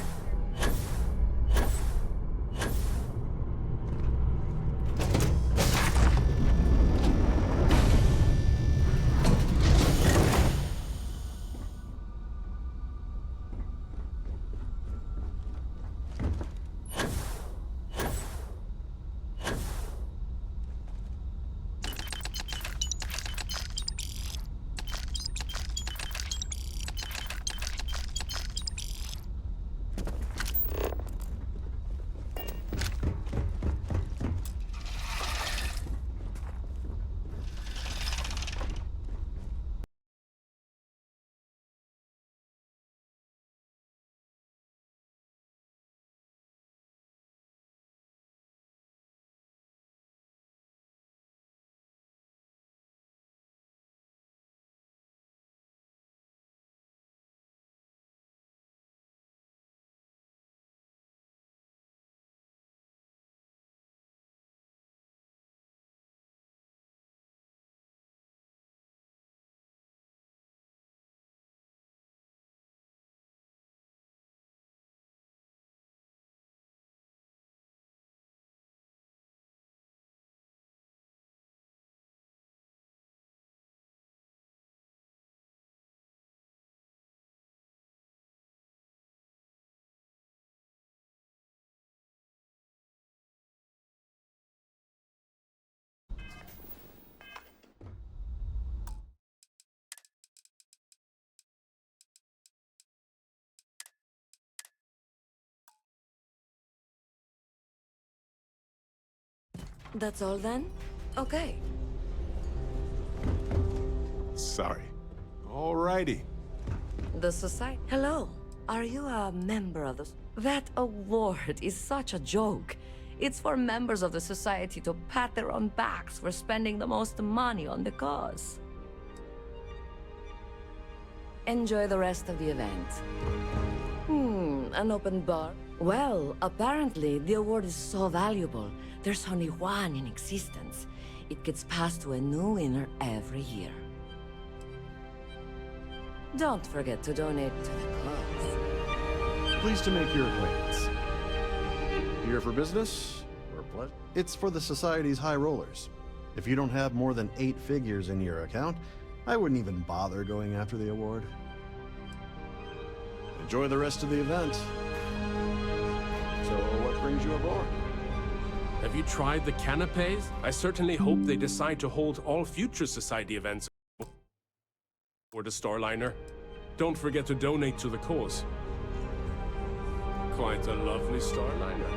E: That's all then? Okay.
B: Sorry. Alrighty.
E: The society. Hello. Are you a member of the... That award is such a joke. It's for members of the society to pat their own backs for spending the most money on the cause. Enjoy the rest of the event. An open bar? Well, apparently the award is so valuable. There's only one in existence. It gets passed to a new winner every year. Don't forget to donate to the cause.
H: Pleased to make your acquaintance. Here for business or pleasure? It's for the Society's high rollers. If you don't have more than 8 figures in your account, I wouldn't even bother going after the award. Enjoy the rest of the event. So, what brings you aboard?
F: Have you tried the canapes? I certainly hope they decide to hold all future Society events or the Starliner. Don't forget to donate to the cause. Quite a lovely Starliner.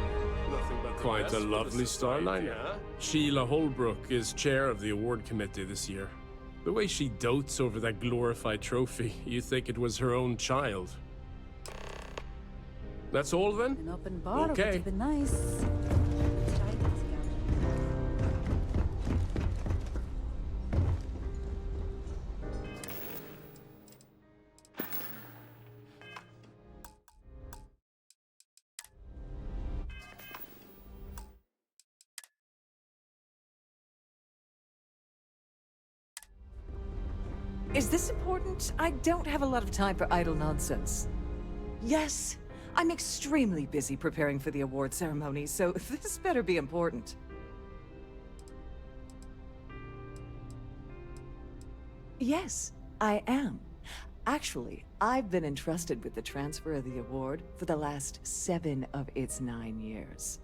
F: Nothing but quite a lovely Starliner. Huh? Sheila Holbrook is chair of the award committee this year. The way she dotes over that glorified trophy, you think it was her own child. That's all then?
J: An open bar
F: okay.
J: would have been nice.
T: Is this important? I don't have a lot of time for idle nonsense. Yes, I'm extremely busy preparing for the award ceremony, so this better be important. Yes, I am. Actually, I've been entrusted with the transfer of the award for the last 7 of its 9 years.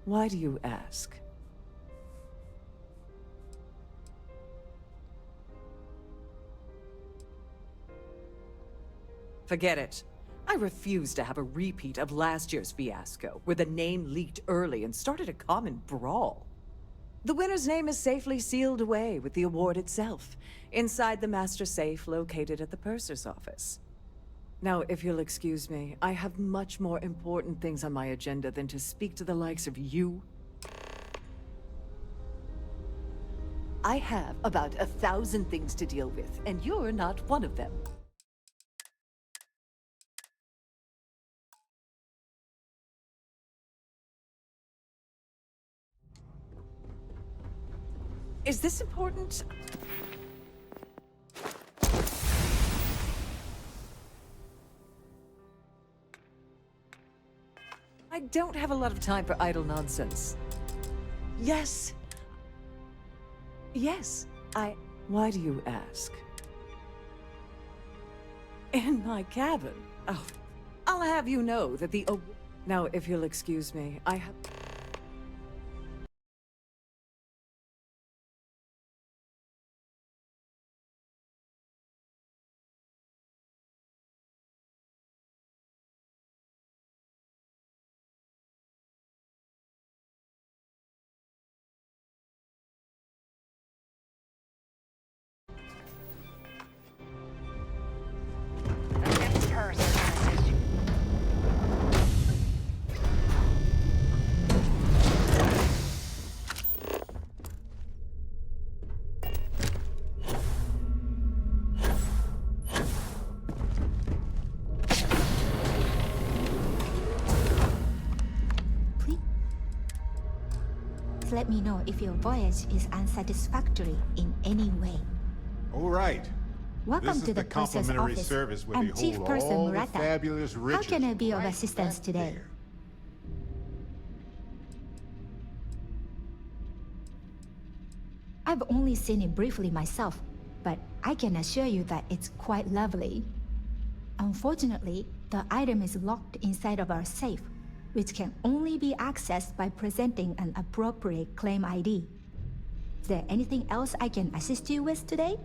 T: Why do you ask? Forget it. I refuse to have a repeat of last year's fiasco, where the name leaked early and started a common brawl. The winner's name is safely sealed away with the award itself, inside the master safe located at the purser's office. Now, if you'll excuse me, I have much more important things on my agenda than to speak to the likes of you. I have about 1,000 things to deal with, and you're not one of them. Is this important? I don't have a lot of time for idle nonsense. Yes. Yes, Why do you ask? In my cabin? Oh, I'll have you know that the... Now, if you'll excuse me, I have...
U: Let me know if your voyage is unsatisfactory in any way.
B: All right.
U: Welcome
B: this
U: to
B: is
U: the
B: the
U: purser's
B: complimentary
U: office.
B: service where
U: I'm
B: they
U: Chief
B: hold
U: Purser
B: all the
U: Murata.
B: fabulous
U: How
B: riches.
U: can I be of assistance today? I've only seen it briefly myself, but I can assure you that it's quite lovely. Unfortunately, the item is locked inside of our safe, which can only be accessed by presenting an appropriate claim ID. Is there anything else I can assist you with today?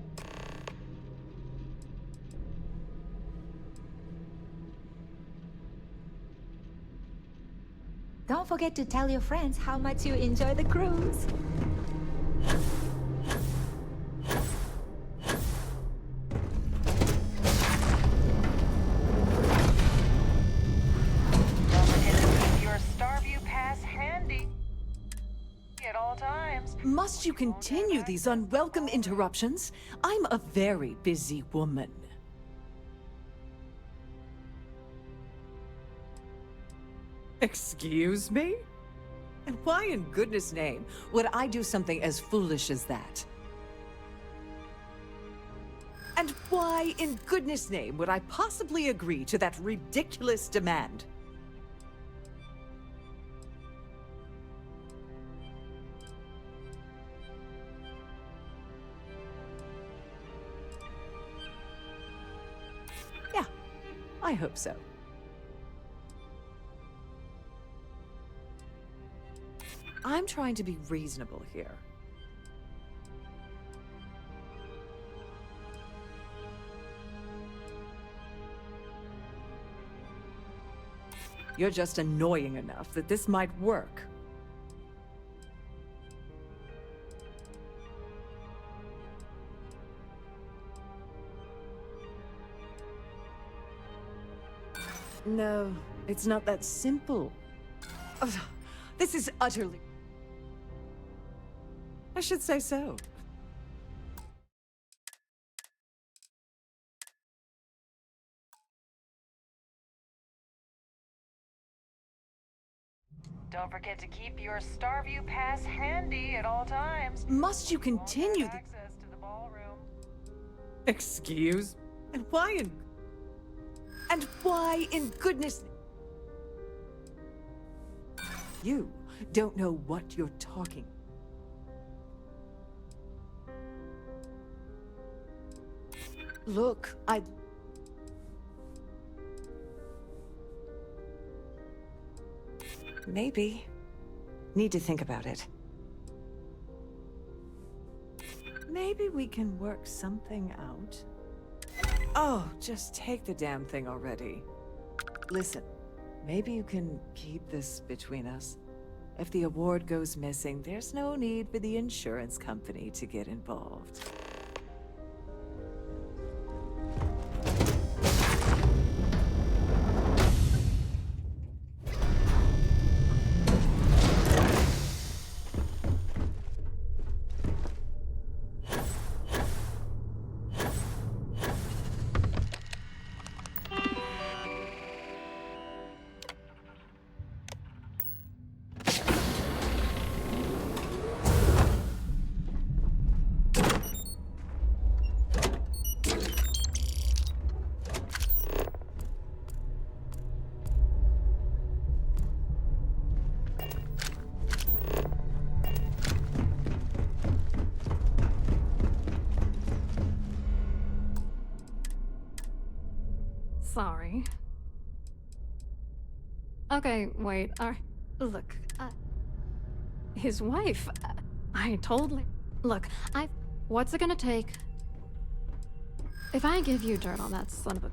U: Don't forget to tell your friends how much you enjoy the cruise.
T: Must you continue these unwelcome interruptions? I'm a very busy woman. Excuse me? And why in goodness name would I do something as foolish as that? And why in goodness name would I possibly agree to that ridiculous demand? Yeah, I hope so. I'm trying to be reasonable here. You're just annoying enough that this might work. No, it's not that simple. Ugh, this is utterly... I should say so.
D: Don't forget to keep your Starview pass handy at all times.
T: Must you continue the...
D: Access to the ballroom.
T: Excuse? And why in goodness... You don't know what you're talking. Look, Maybe. Need to think about it. Maybe we can work something out. Oh, just take the damn thing already. Listen, maybe you can keep this between us. If the award goes missing, there's no need for the insurance company to get involved.
L: Sorry. Okay, wait, look, his wife, I totally... Look, what's it gonna take if I give you dirt on that son of a...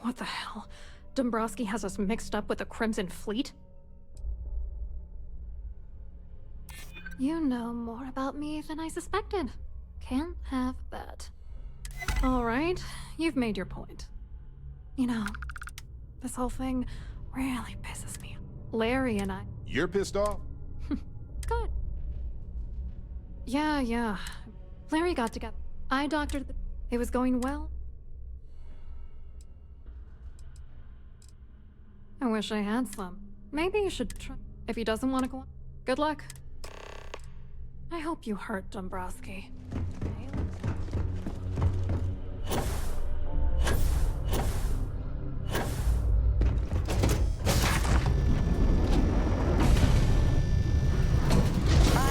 L: What the hell? Dombrowski has us mixed up with the Crimson Fleet? You know more about me than I suspected. Can't have that. All right, you've made your point. You know, this whole thing really pisses me off. Larry and I...
B: You're pissed off?
L: Good. Yeah. Larry got together. I doctored the... It was going well. I wish I had some. Maybe you should try... If he doesn't want to go on, good luck. I hope you hurt Dombrowski.
D: I've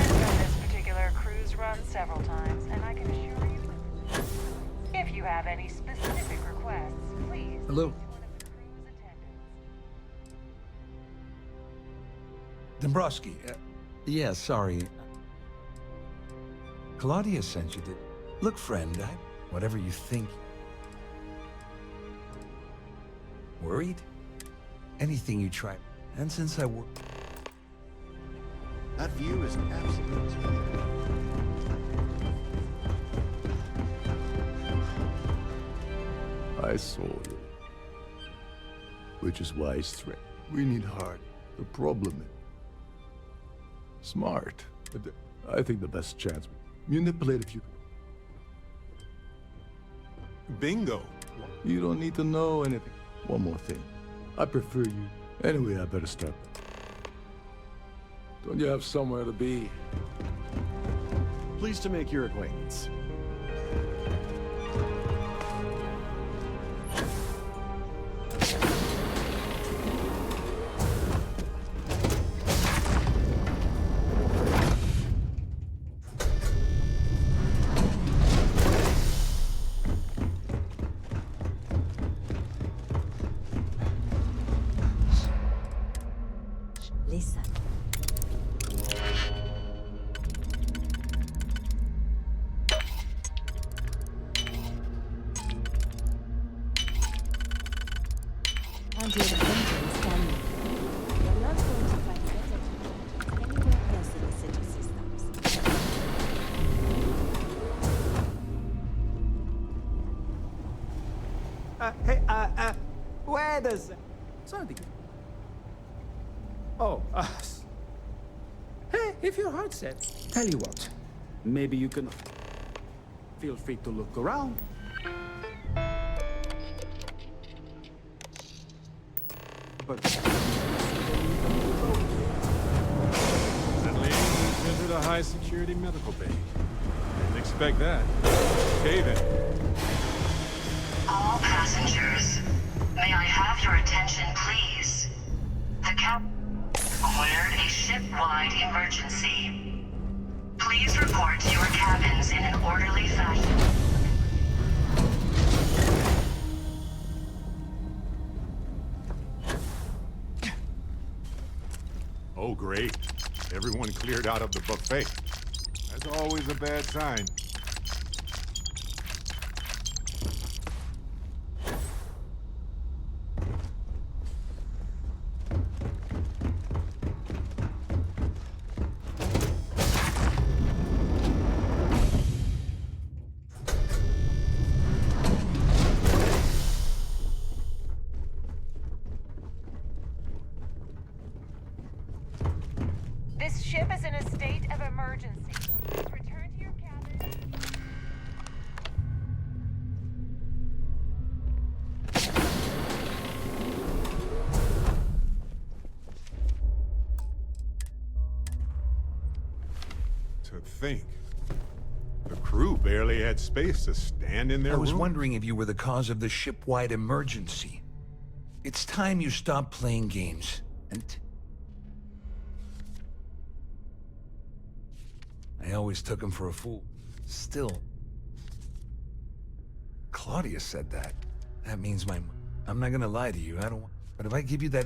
D: done this particular cruise run several times, and I can assure you, if you have any specific requests, please.
M: Hello. Dombrowski, yeah, sorry. Claudia sent you to... Look, friend, whatever you think... Worried? Anything you try... And since I work...
H: That view is absolutely...
A: I saw you. Which is why it's threat. We need hard. The problem is... smart. But I think the best chance... Manipulate a few...
B: Bingo.
A: You don't need to know anything. One more thing. I prefer you. Anyway, I better start. Don't you have somewhere to be?
H: Pleased to make your acquaintance.
E: Listen. And your attention is telling you. You're not going to find better treatment anywhere else in the city systems.
N: Wait a sec. Sorry. Oh, hey, if your heart's set, tell you what. Maybe you can... Feel free to look around.
O: but...
B: That lady moves into the high-security medical bay. Didn't expect that. Okay, then.
P: All passengers, may I have your attention, please? The captain declared a ship-wide emergency. Please report to your cabins in an orderly fashion.
B: Oh, great. Everyone cleared out of the buffet. That's always a bad sign.
D: This ship is in a state of emergency. Please return to your cabin.
B: To think. The crew barely had space to stand in their
M: I was
B: room.
M: wondering if you were the cause of the ship-wide emergency. It's time you stop playing games and... I always took him for a fool. Still. Claudia said that. That means I'm not gonna lie to you, I don't want... But if I give you that...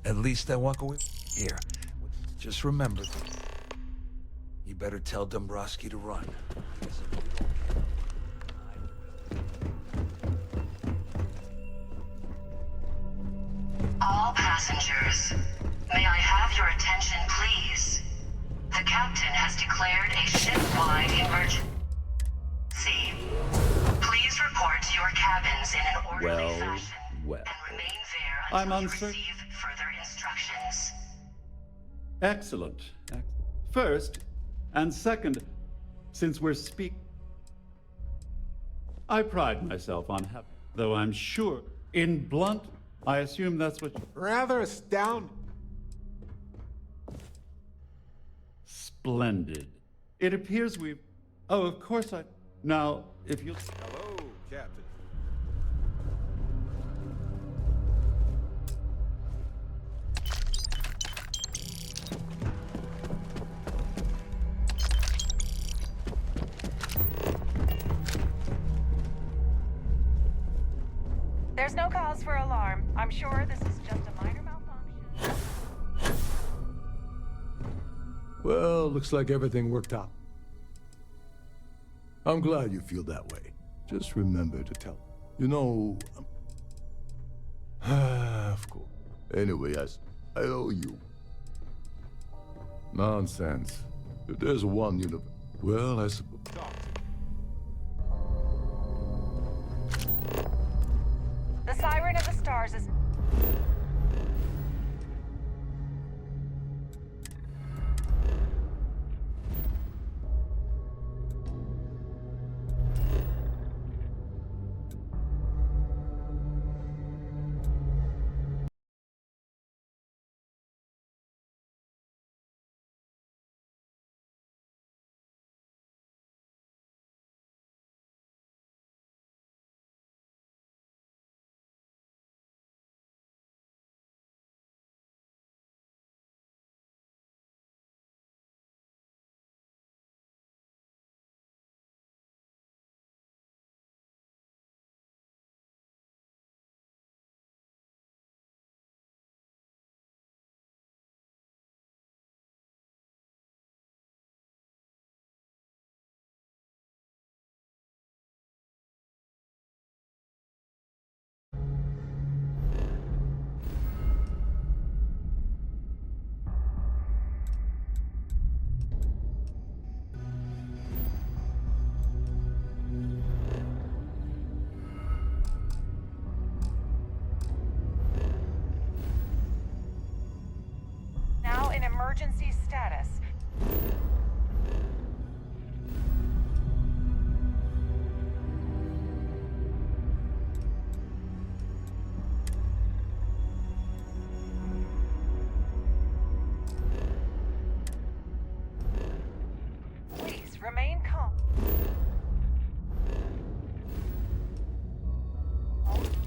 M: At least I walk away... Here. Just remember... You better tell Dombrowski to run.
P: All passengers, may I have your attention, please? The captain has declared a ship-wide emergency. Please report to your cabins in an orderly fashion and remain there
Q: I'm
P: until you
Q: uncertain.
P: receive further instructions.
Q: Excellent. First, and second, since we're I pride myself on having, though I'm sure, in blunt, I assume that's what...
B: Rather astounding.
Q: Splendid. It appears we've... Oh, of course I... Now, if you'll...
B: Hello, Captain.
D: There's no cause for alarm. I'm sure this is just a minor malfunction.
A: Well, looks like everything worked out. I'm glad you feel that way. Just remember to tell. You know... of course. Anyway, I owe you. Nonsense. If there's one universe... Well, I suppose...
D: The Siren of the Stars is...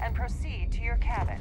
D: and proceed to your cabin.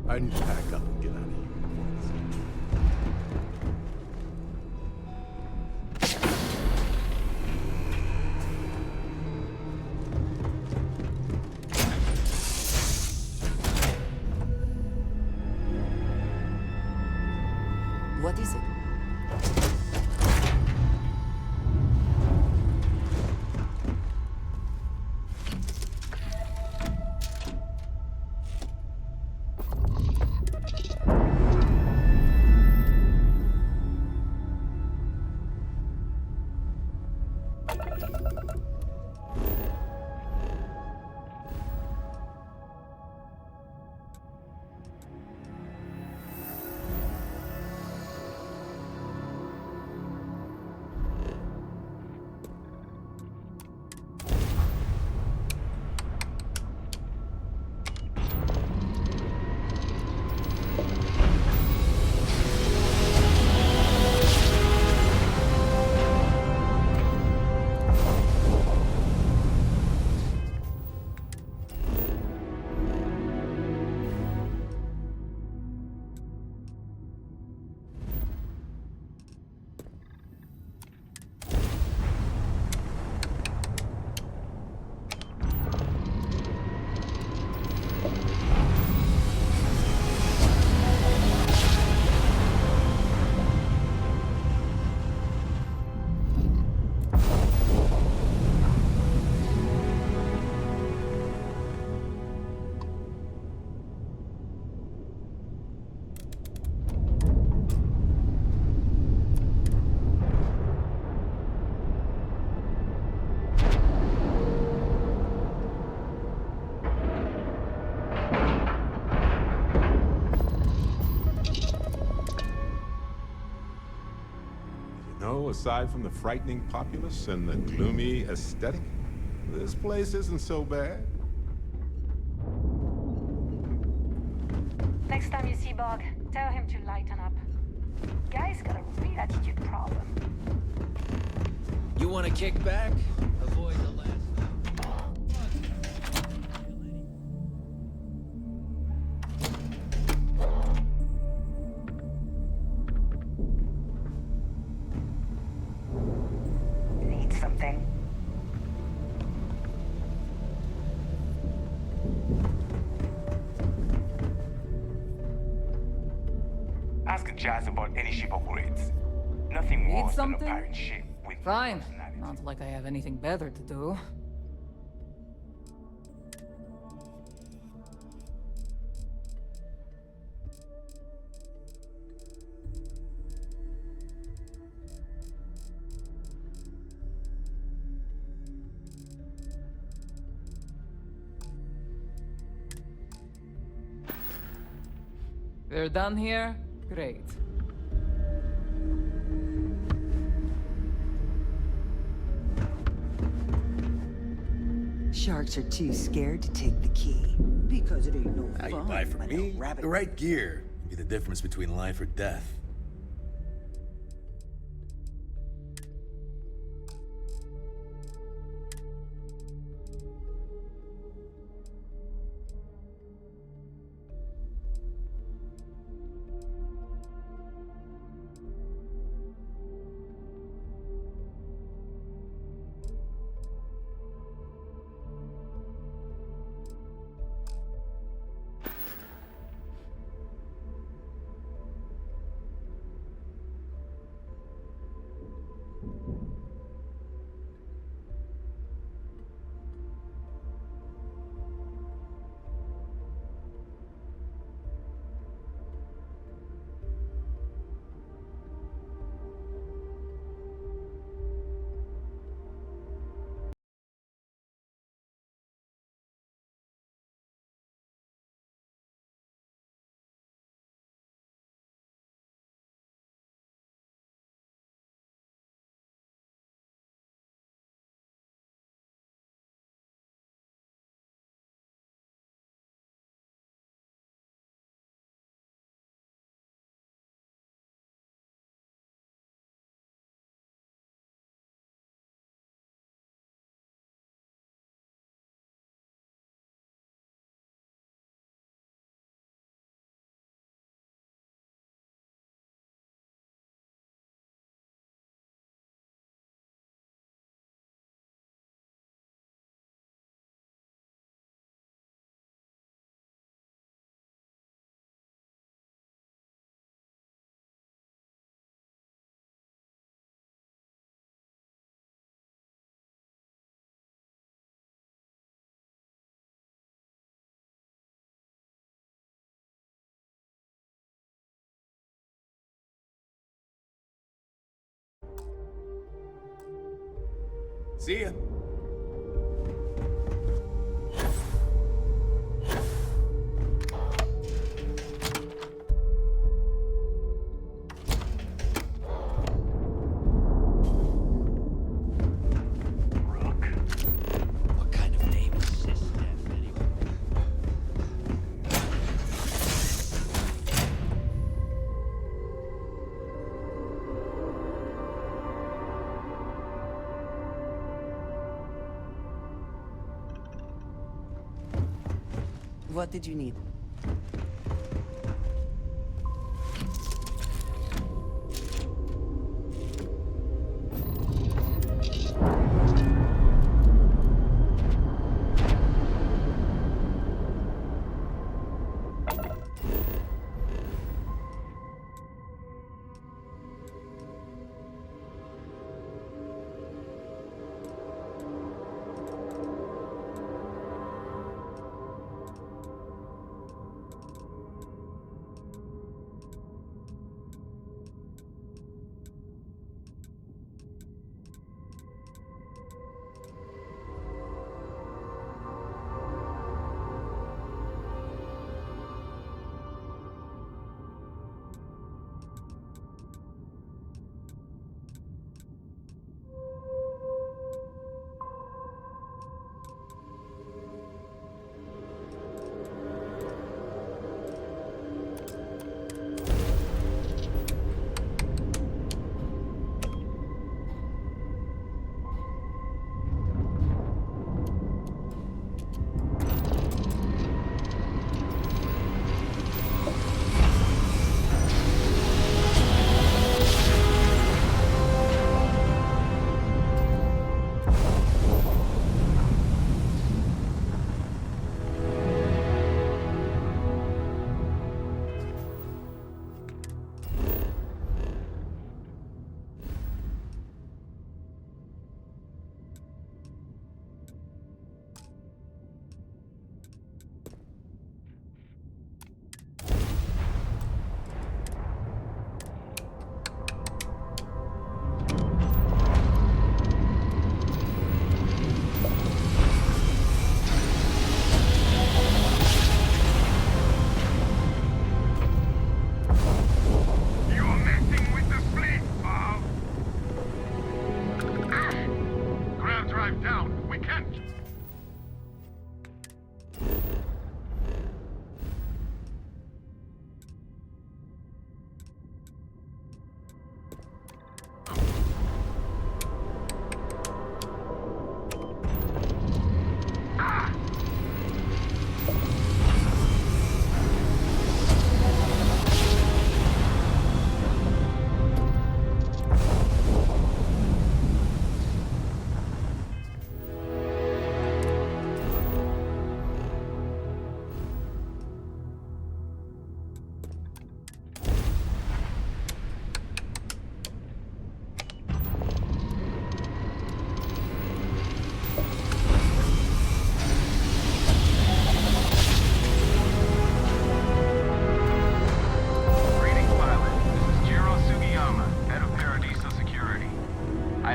A: I need to pack up and get out of here.
E: What is it?
B: Aside from the frightening populace and the gloomy aesthetic, this place isn't so bad.
D: Next time you see Bog, tell him to lighten up. Guy's got a real attitude problem.
I: You want to kick back? Avoid the last.
K: Ask Jazz about any ship upgrades. Nothing
G: Need
K: worse than a
G: something?
K: pirate ship with
G: Fine. Not like I have anything better to do. We're done here? Great.
V: Sharks are too scared to take the key. Because it ain't no
W: Now
V: fun.
W: you buy from
V: when a
W: me.
V: rabbit-
W: The right gear can be the difference between life or death. See ya.
C: What kind of name is System, anyway?
R: What did you need?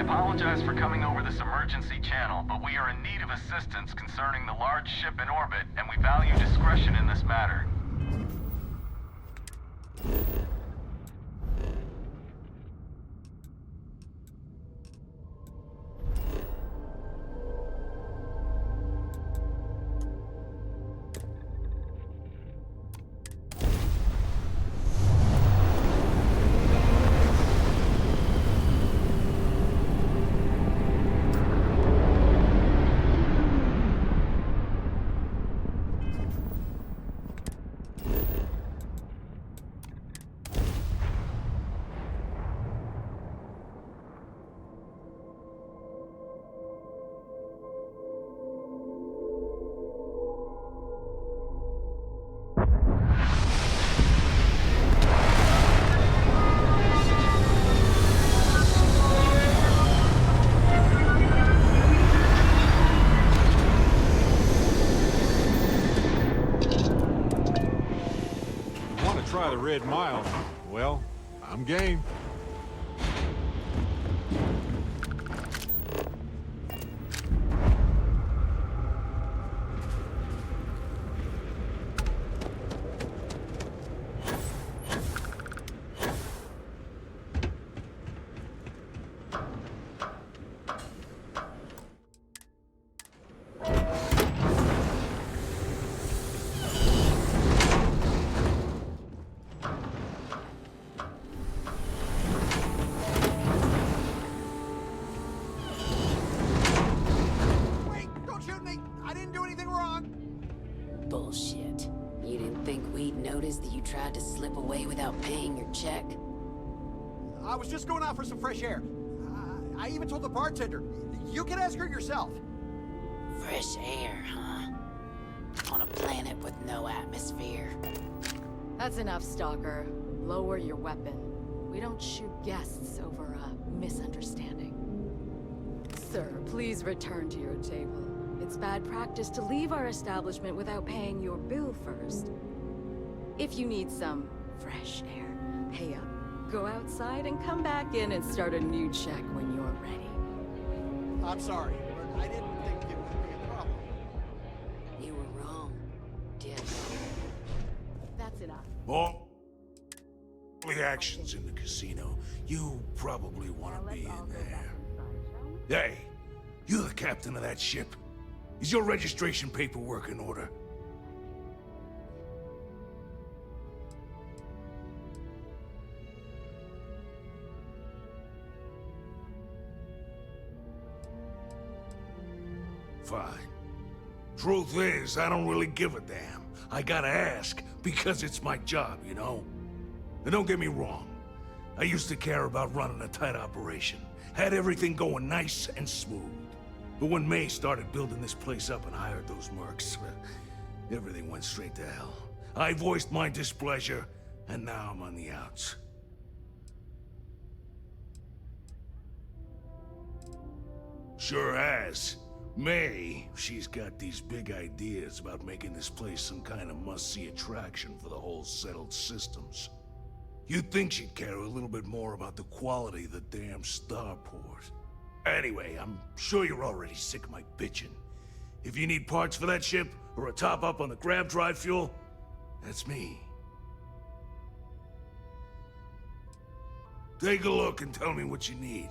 S: apologize for coming over this emergency channel, but we are in need of assistance concerning the large ship in orbit, and we value discretion in this matter.
B: Try the Red Mile. Well, I'm game.
F: Bullshit. You didn't think we'd notice that you tried to slip away without paying your check?
J: I was just going out for some fresh air. I even told the bartender. You can ask her yourself.
F: Fresh air, huh? On a planet with no atmosphere.
G: That's enough, Stalker. Lower your weapon. We don't shoot guests over a misunderstanding. Sir, please return to your table. It's bad practice to leave our establishment without paying your bill first. If you need some fresh air, pay up, go outside, and come back in and start a new check when you're ready.
J: I'm sorry, but I didn't think it would be a problem.
F: You were wrong, dear.
G: That's enough.
R: All the action's in the casino. You probably want to be in there. Hey, you the captain of that ship? Is your registration paperwork in order? Fine. Truth is, I don't really give a damn. I gotta ask, because it's my job, you know? And don't get me wrong. I used to care about running a tight operation. Had everything going nice and smooth. But when May started building this place up and hired those mercs, everything went straight to hell. I voiced my displeasure, and now I'm on the outs. Sure has. May, she's got these big ideas about making this place some kind of must-see attraction for the whole settled systems. You'd think she'd care a little bit more about the quality of the damn starport. Anyway, I'm sure you're already sick of my bitching. If you need parts for that ship, or a top-up on the grab drive fuel, that's me. Take a look and tell me what you need.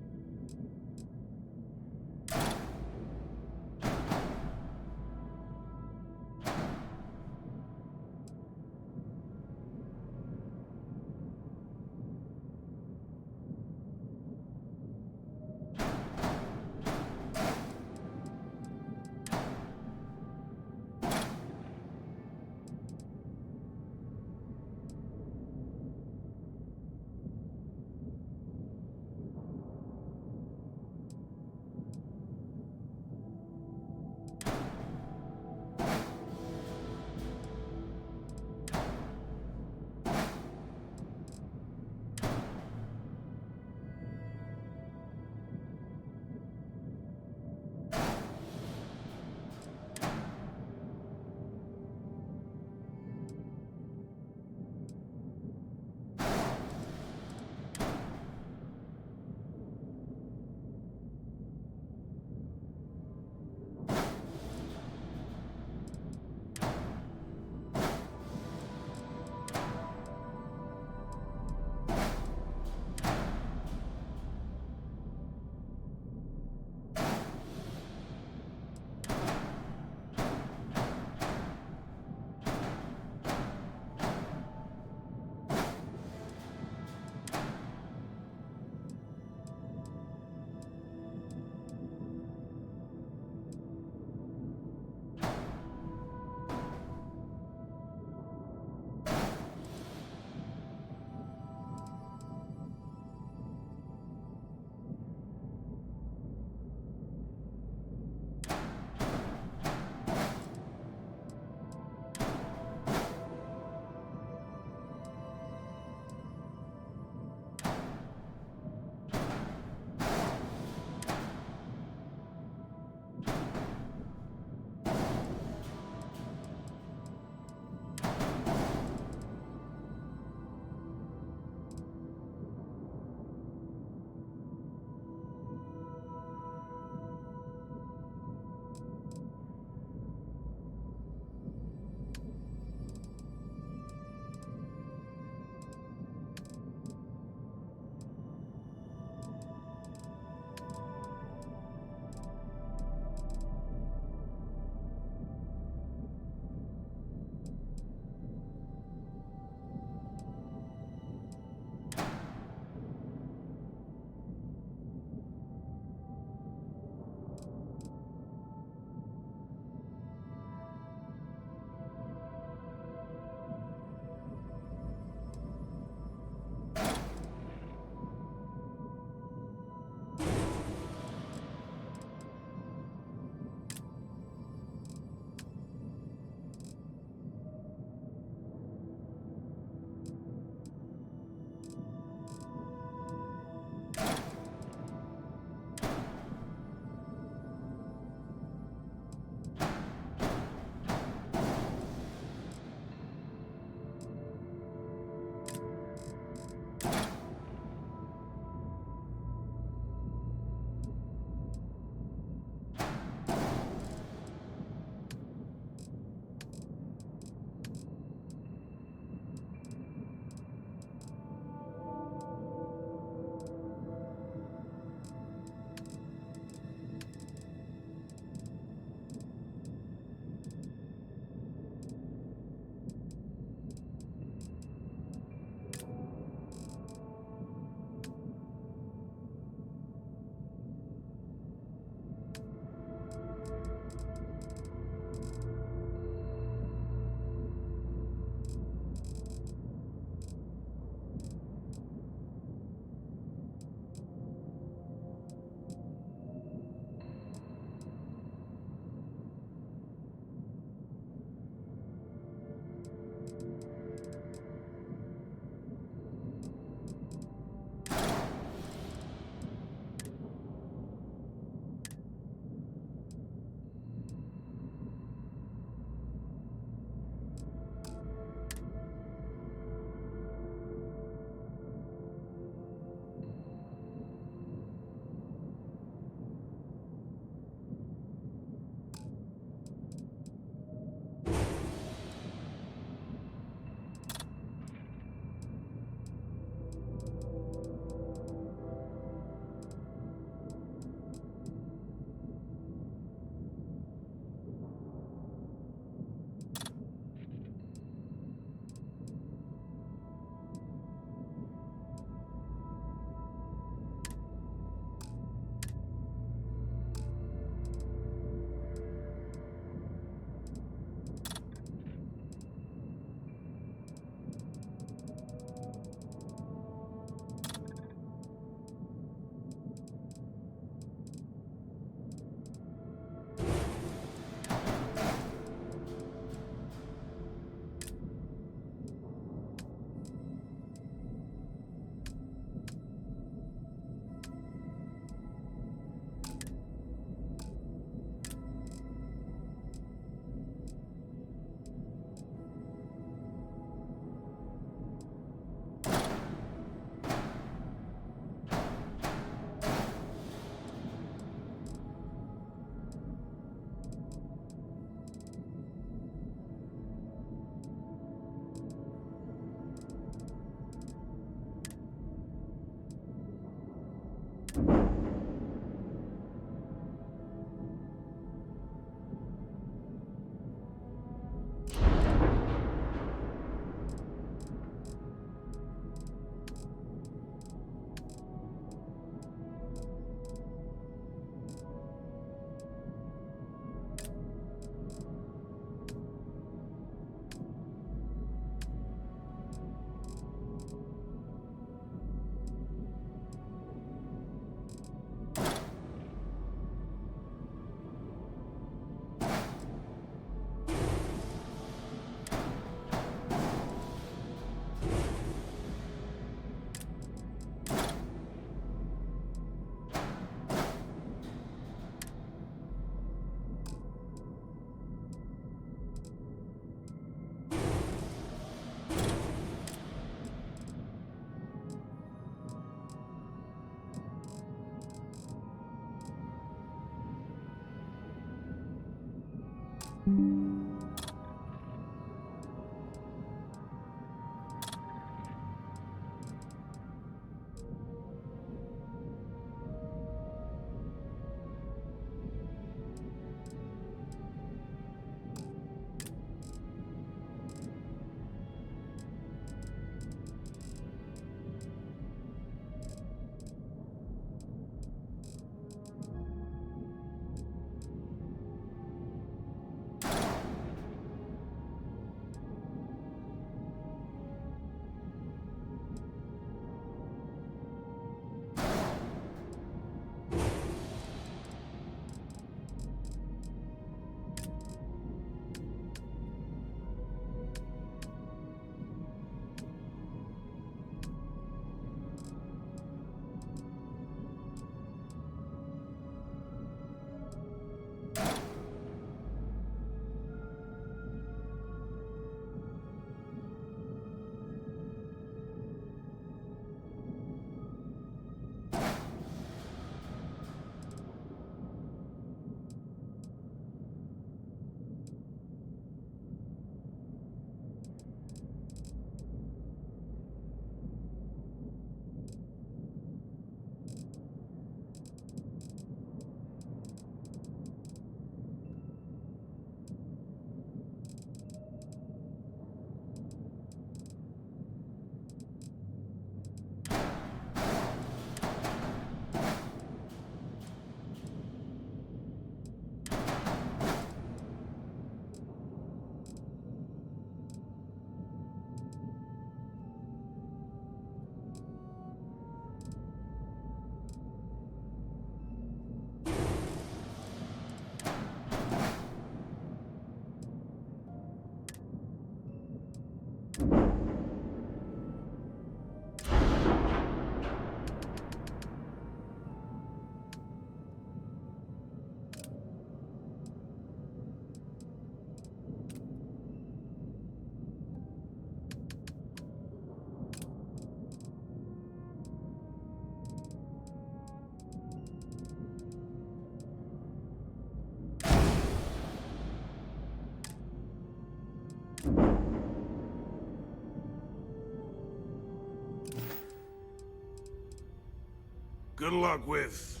R: Good luck with...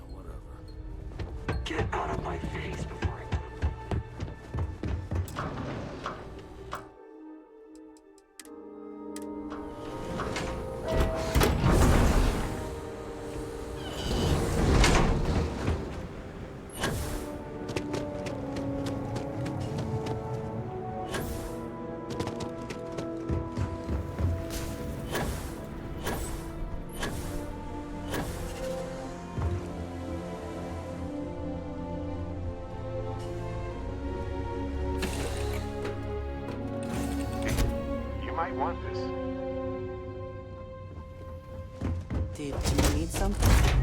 R: whatever.
V: Get out of my face before I...
K: Want this.
V: Did you need something?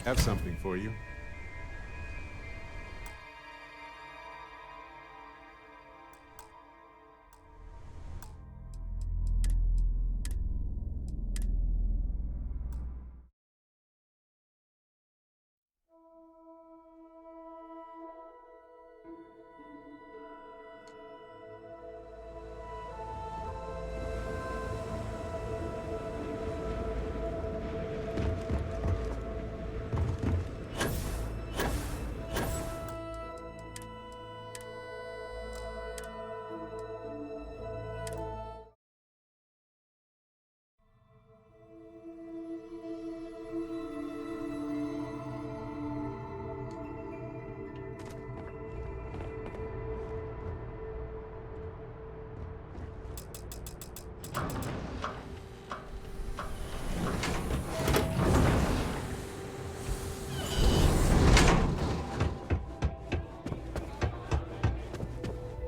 B: Have something for you.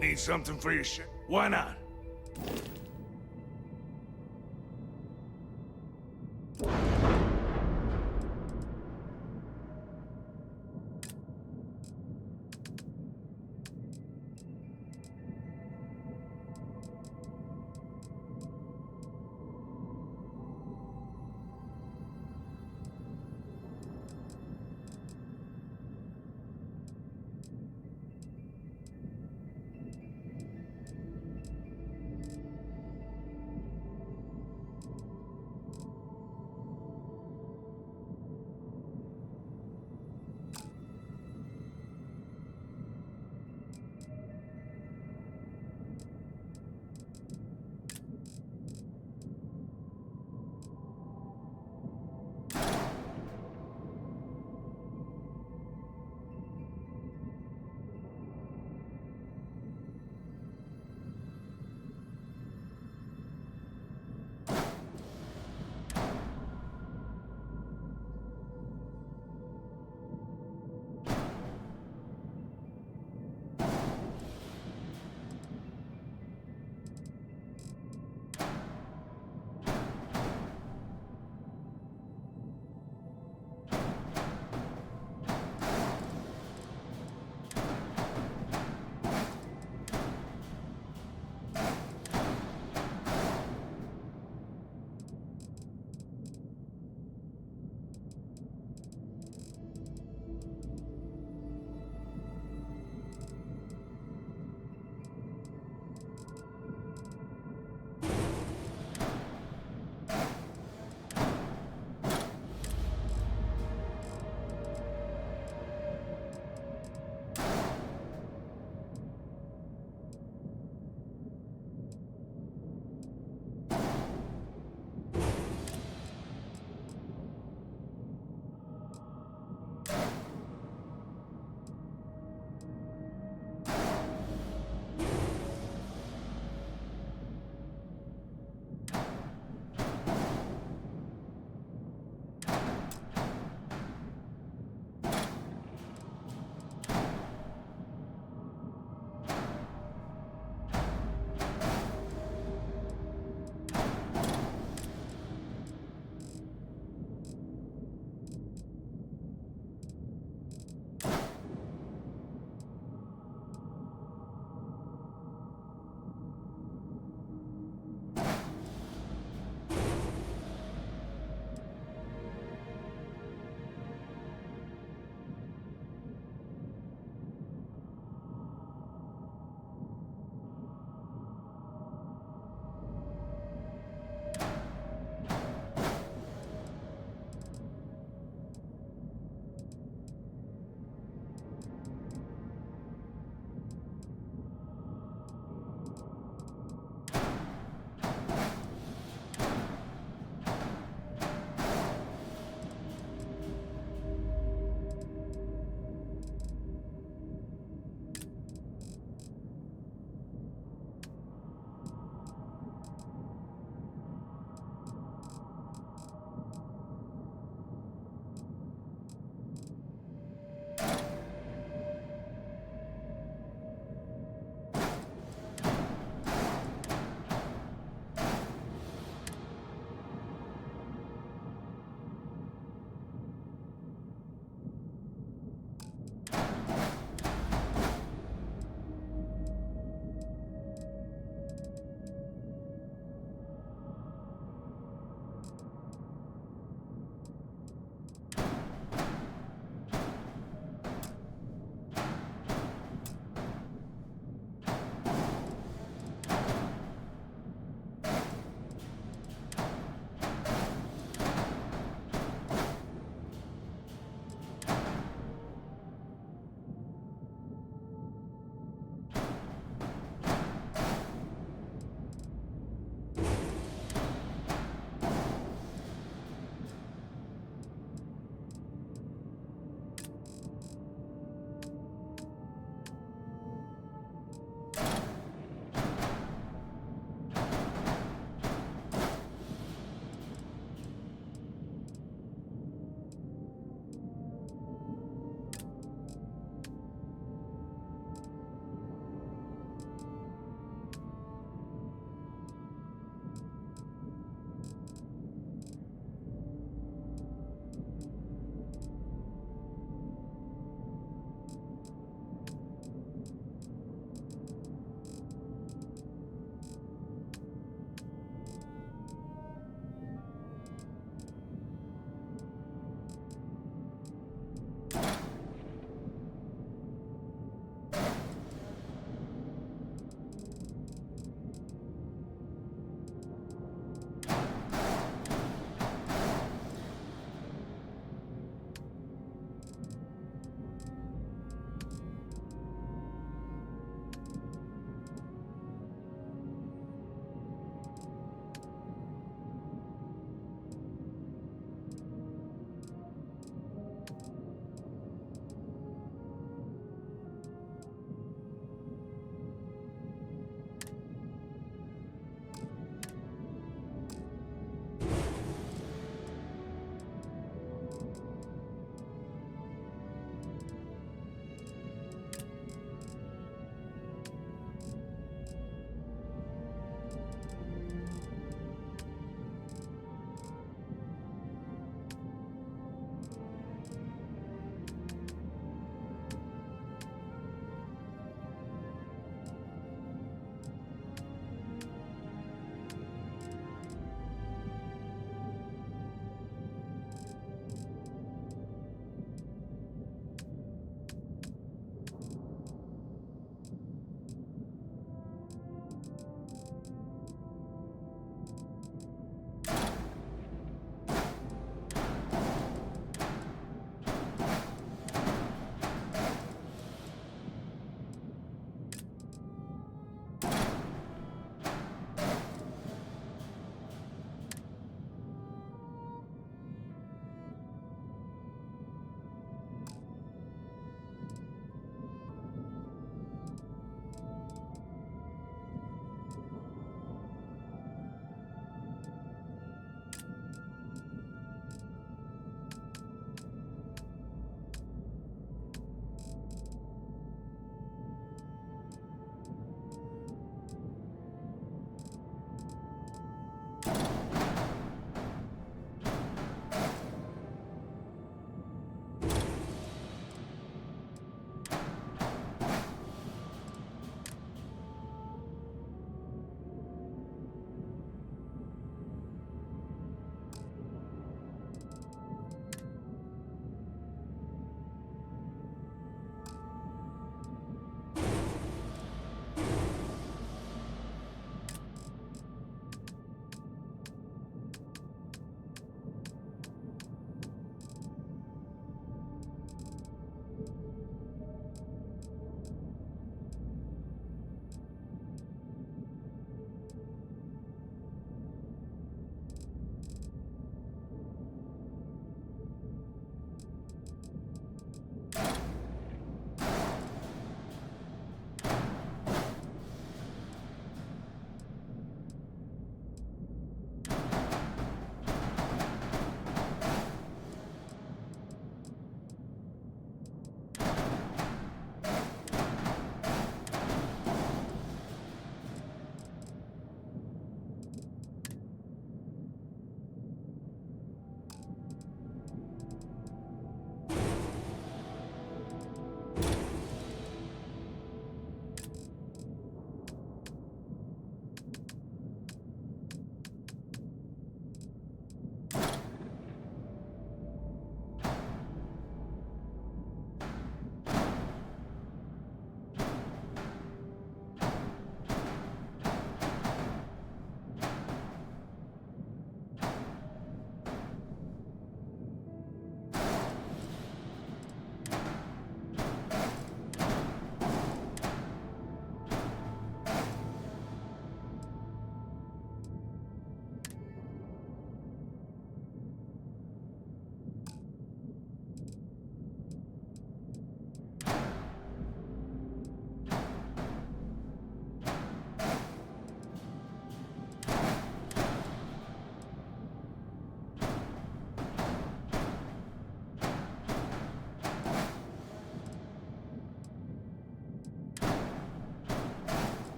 R: Need something for your ship? Why not?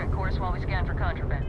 D: current course while we scan for contraband.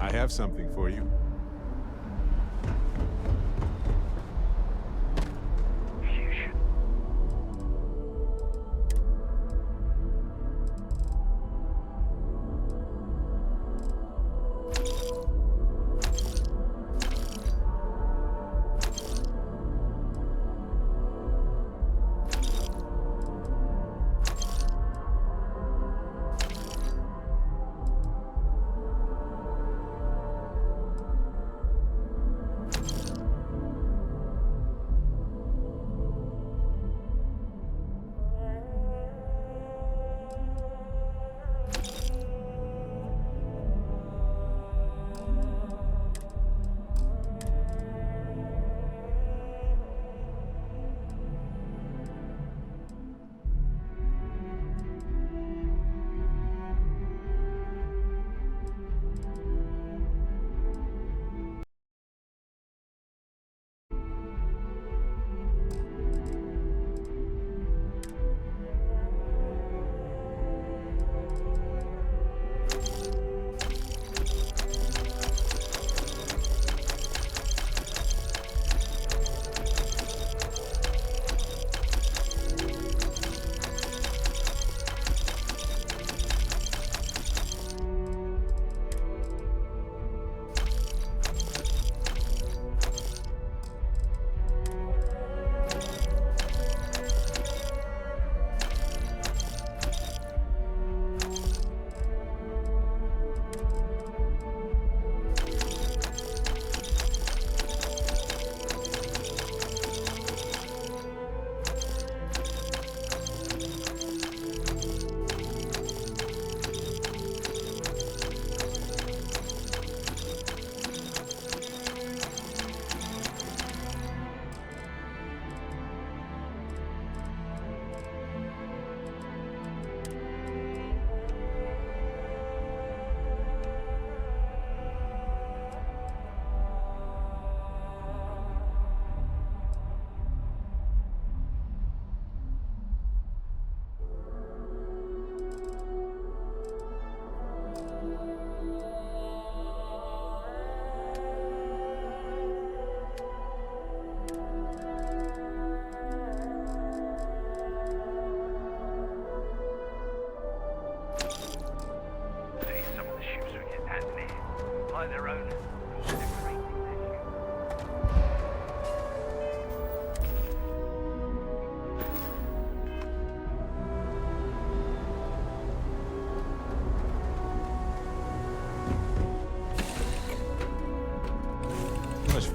B: I have something for you.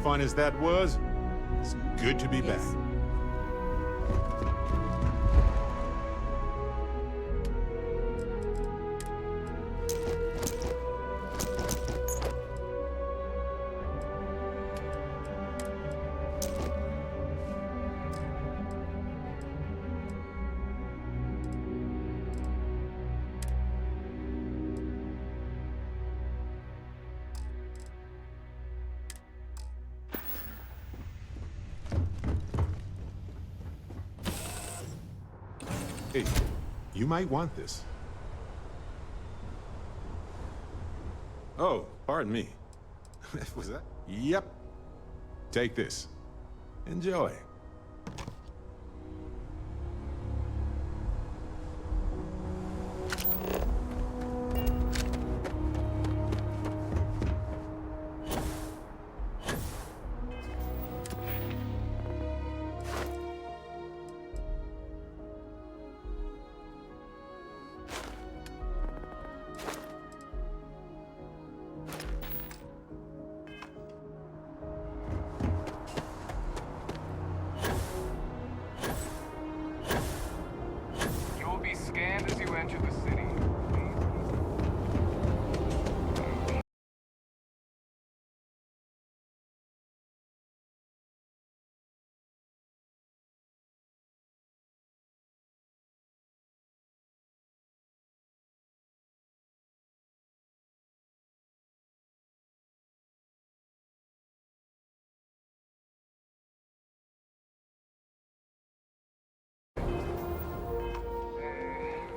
B: fun as that was, it's good to be back. Hey, you might want this. Oh, pardon me. Was that? Yep. Take this. Enjoy.
S: You will be scanned as you enter the city.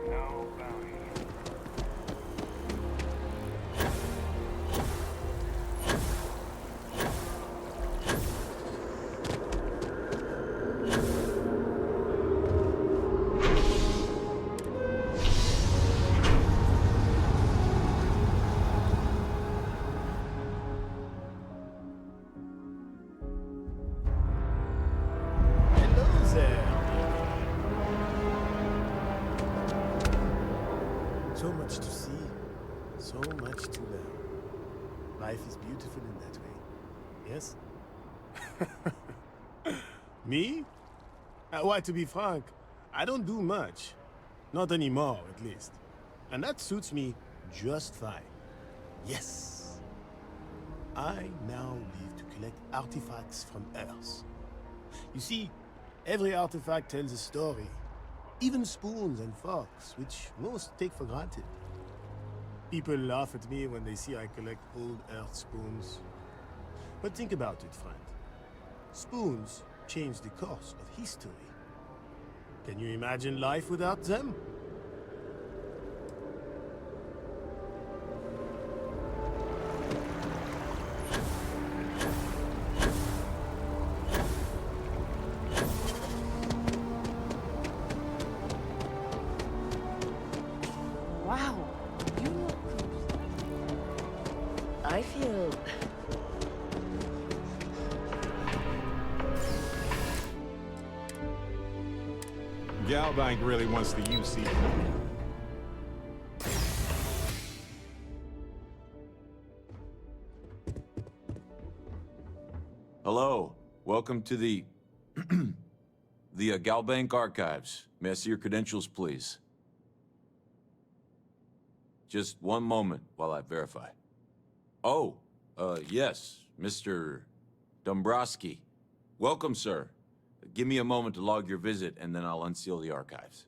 S: No bounty.
L: Hello there. So much to see, so much to learn. Life is beautiful in that way, yes? Me? Why, to be frank, I don't do much. Not anymore, at least. And that suits me just fine. Yes! I now live to collect artifacts from Earth. You see, every artifact tells a story. Even spoons and forks, which most take for granted. People laugh at me when they see I collect old Earth spoons. But think about it, friend. Spoons change the course of history. Can you imagine life without them?
E: Wow, you look... I feel...
B: Galbank really wants the UC.
T: Hello, welcome to the Galbank Archives. May I see your credentials, please? Just one moment while I verify. Oh, yes, Mr. Dombrowski. Welcome, sir. Give me a moment to log your visit, and then I'll unseal the archives.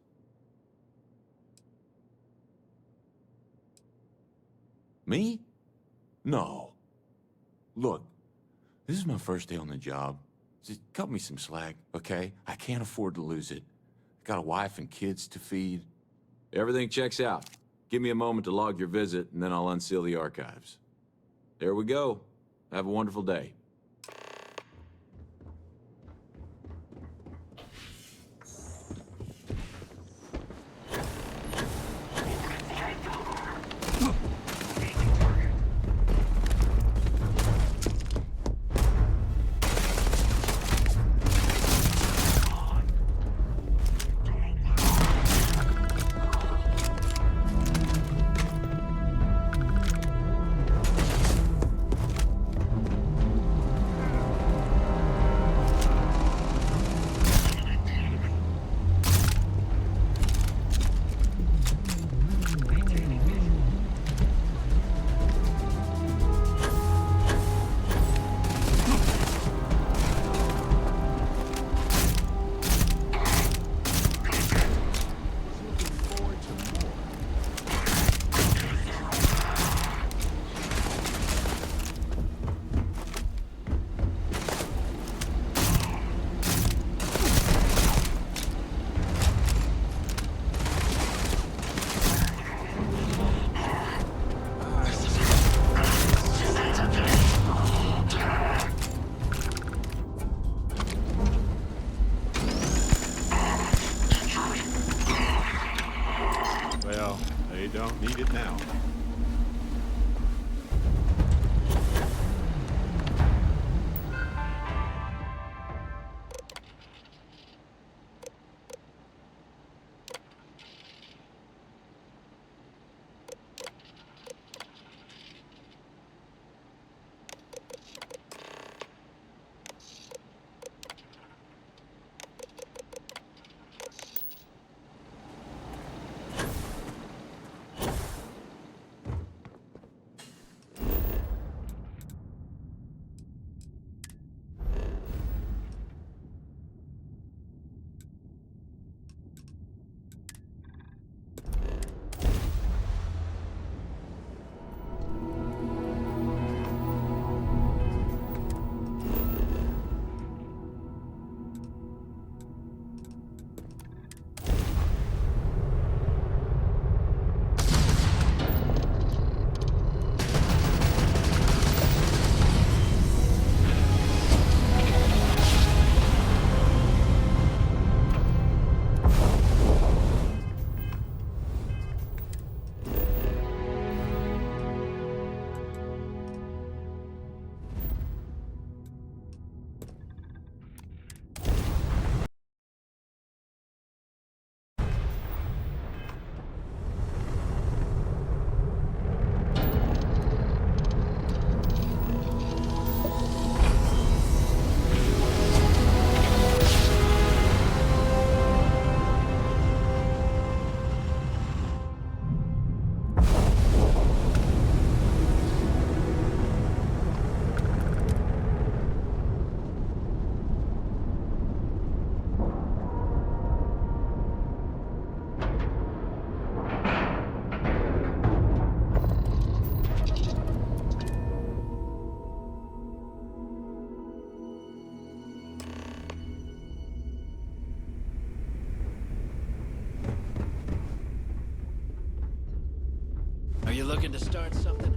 T: Me? No. Look, this is my first day on the job. Just cut me some slack, okay? I can't afford to lose it. Got a wife and kids to feed. Everything checks out. Give me a moment to log your visit, and then I'll unseal the archives. There we go. Have a wonderful day.
B: Well, they don't need it now.
C: Are you looking to start something?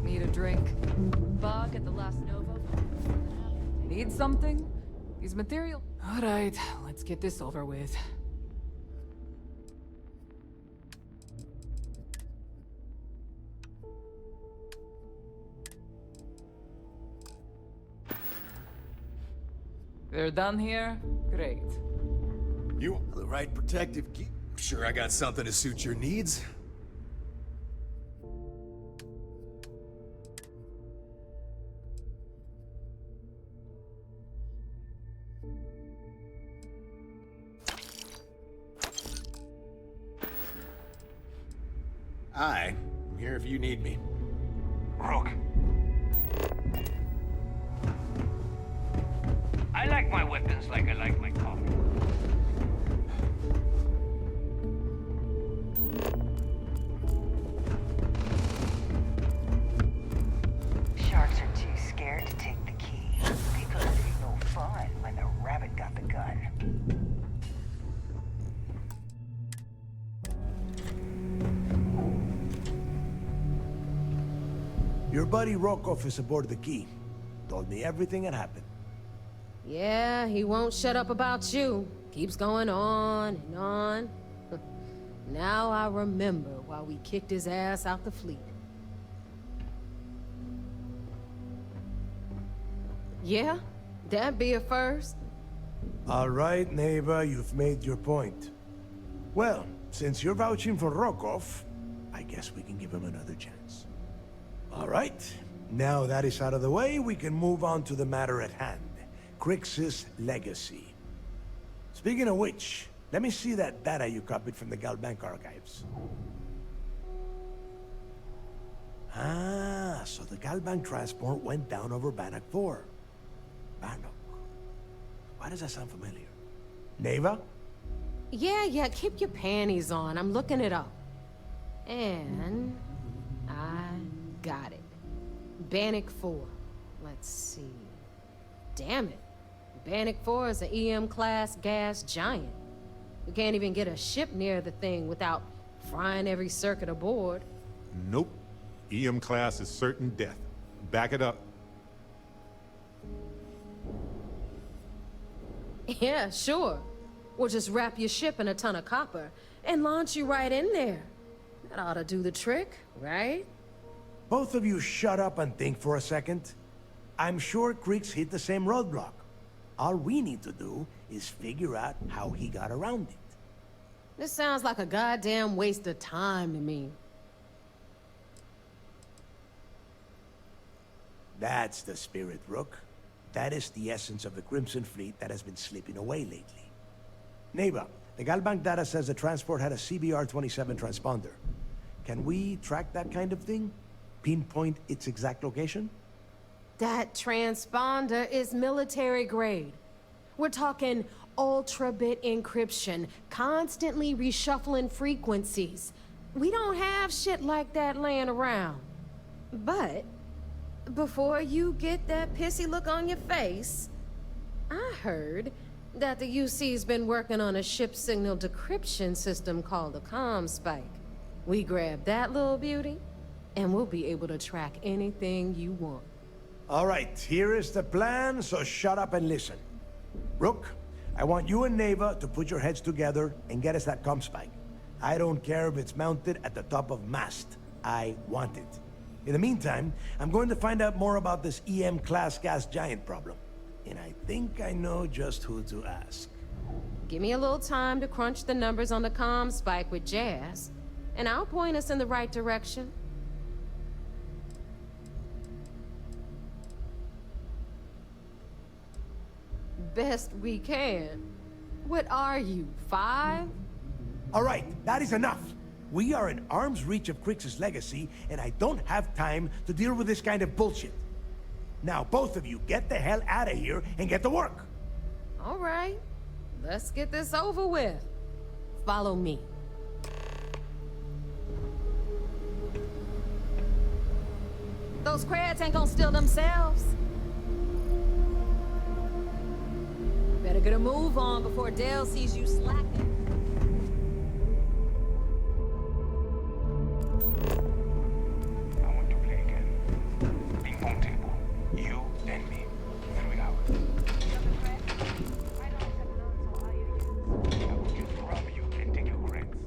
G: Need a drink? Bug at the last Nova? Need something? These material? Alright, let's get this over with. They're done here? Great.
J: You want the right protective gear? Sure I got something to suit your needs. I'm here if you need me.
K: Rook. I like my weapons like I like my coffee.
D: Sharks are too scared to take the key, because it ain't no fun when the rabbit got the gun.
H: Your buddy Rokov is aboard the Key. Told me everything that happened.
N: Yeah, he won't shut up about you. Keeps going on and on. Now I remember why we kicked his ass out the fleet. Yeah, that'd be a first.
H: All right, Neva, you've made your point. Well, since you're vouching for Rokov, I guess we can give him another chance. All right, now that is out of the way, we can move on to the matter at hand. Crix's legacy. Speaking of which, let me see that data you copied from the Galbank archives. Ah, so the Galbank transport went down over Bannock 4. Bannock. Why does that sound familiar? Neva?
N: Yeah, keep your panties on. I'm looking it up. And I got it. Bannock 4. Let's see. Damn it. Bannock 4 is an EM-class gas giant. We can't even get a ship near the thing without frying every circuit aboard.
B: Nope. EM class is certain death. Back it up.
N: Yeah, sure. We'll just wrap your ship in a ton of copper and launch you right in there. That ought to do the trick, right?
H: Both of you shut up and think for a second. I'm sure Creeks hit the same roadblock. All we need to do is figure out how he got around it.
N: This sounds like a goddamn waste of time to me.
H: That's the spirit, Rook. That is the essence of the Crimson Fleet that has been slipping away lately. Neighbor, the Galbank data says the transport had a CBR-27 transponder. Can we track that kind of thing? Pinpoint its exact location?
N: That transponder is military grade. We're talking ultra-bit encryption, constantly reshuffling frequencies. We don't have shit like that laying around. But before you get that pissy look on your face, I heard that the UC's been working on a ship signal decryption system called a comm spike. We grab that little beauty, and we'll be able to track anything you want.
H: All right, here is the plan, so shut up and listen. Rook, I want you and Neva to put your heads together and get us that comm spike. I don't care if it's mounted at the top of mast. I want it. In the meantime, I'm going to find out more about this EM-class gas giant problem. And I think I know just who to ask.
N: Give me a little time to crunch the numbers on the comm spike with Jazz, and I'll point us in the right direction. Best we can. What are you, 5?
H: All right, that is enough. We are in arm's reach of Crix's legacy, and I don't have time to deal with this kind of bullshit. Now, both of you, get the hell out of here and get to work.
N: All right, let's get this over with. Follow me. Those crabs ain't gonna steal themselves. Better get a move on before Dale sees you slacking.
K: I want to play again. Ping pong table. You and me. 3 hours. I will just rob you and take your credits.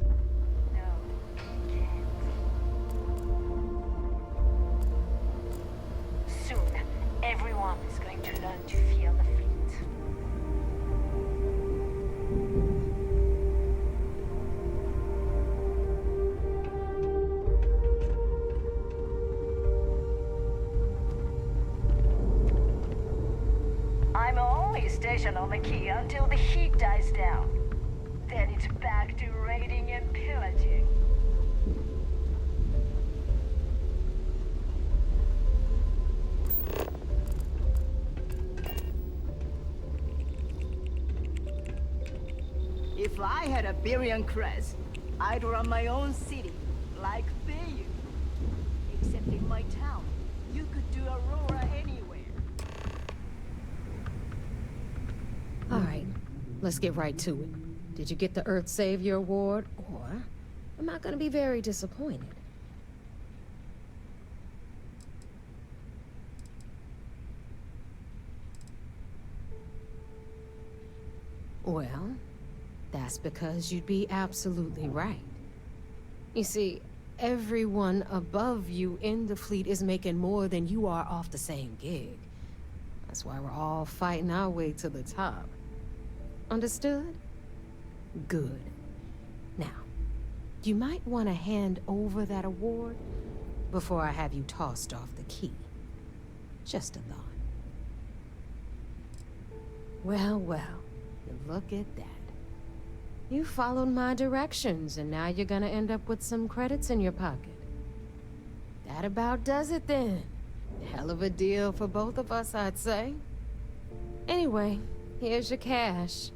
D: Soon, everyone is going to learn to feel the fleet. I'm only stationed on the key until the heat dies down. Then it's back to raiding and pillaging.
M: If I had a Berian crest, I'd run my own city, like Bayou. Except in my town, you could do Aurora anywhere.
N: All right, let's get right to it. Did you get the Earth Savior Award, or am I gonna be very disappointed? Well, that's because you'd be absolutely right. You see, everyone above you in the fleet is making more than you are off the same gig. That's why we're all fighting our way to the top. Understood? Good. Now, you might want to hand over that award before I have you tossed off the key. Just a thought. Well, well, look at that. You followed my directions, and now you're gonna end up with some credits in your pocket. That about does it then. Hell of a deal for both of us, I'd say. Anyway, here's your cash.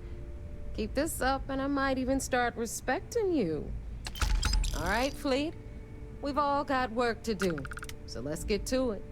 N: Keep this up, and I might even start respecting you. All right, Fleet? We've all got work to do, so let's get to it.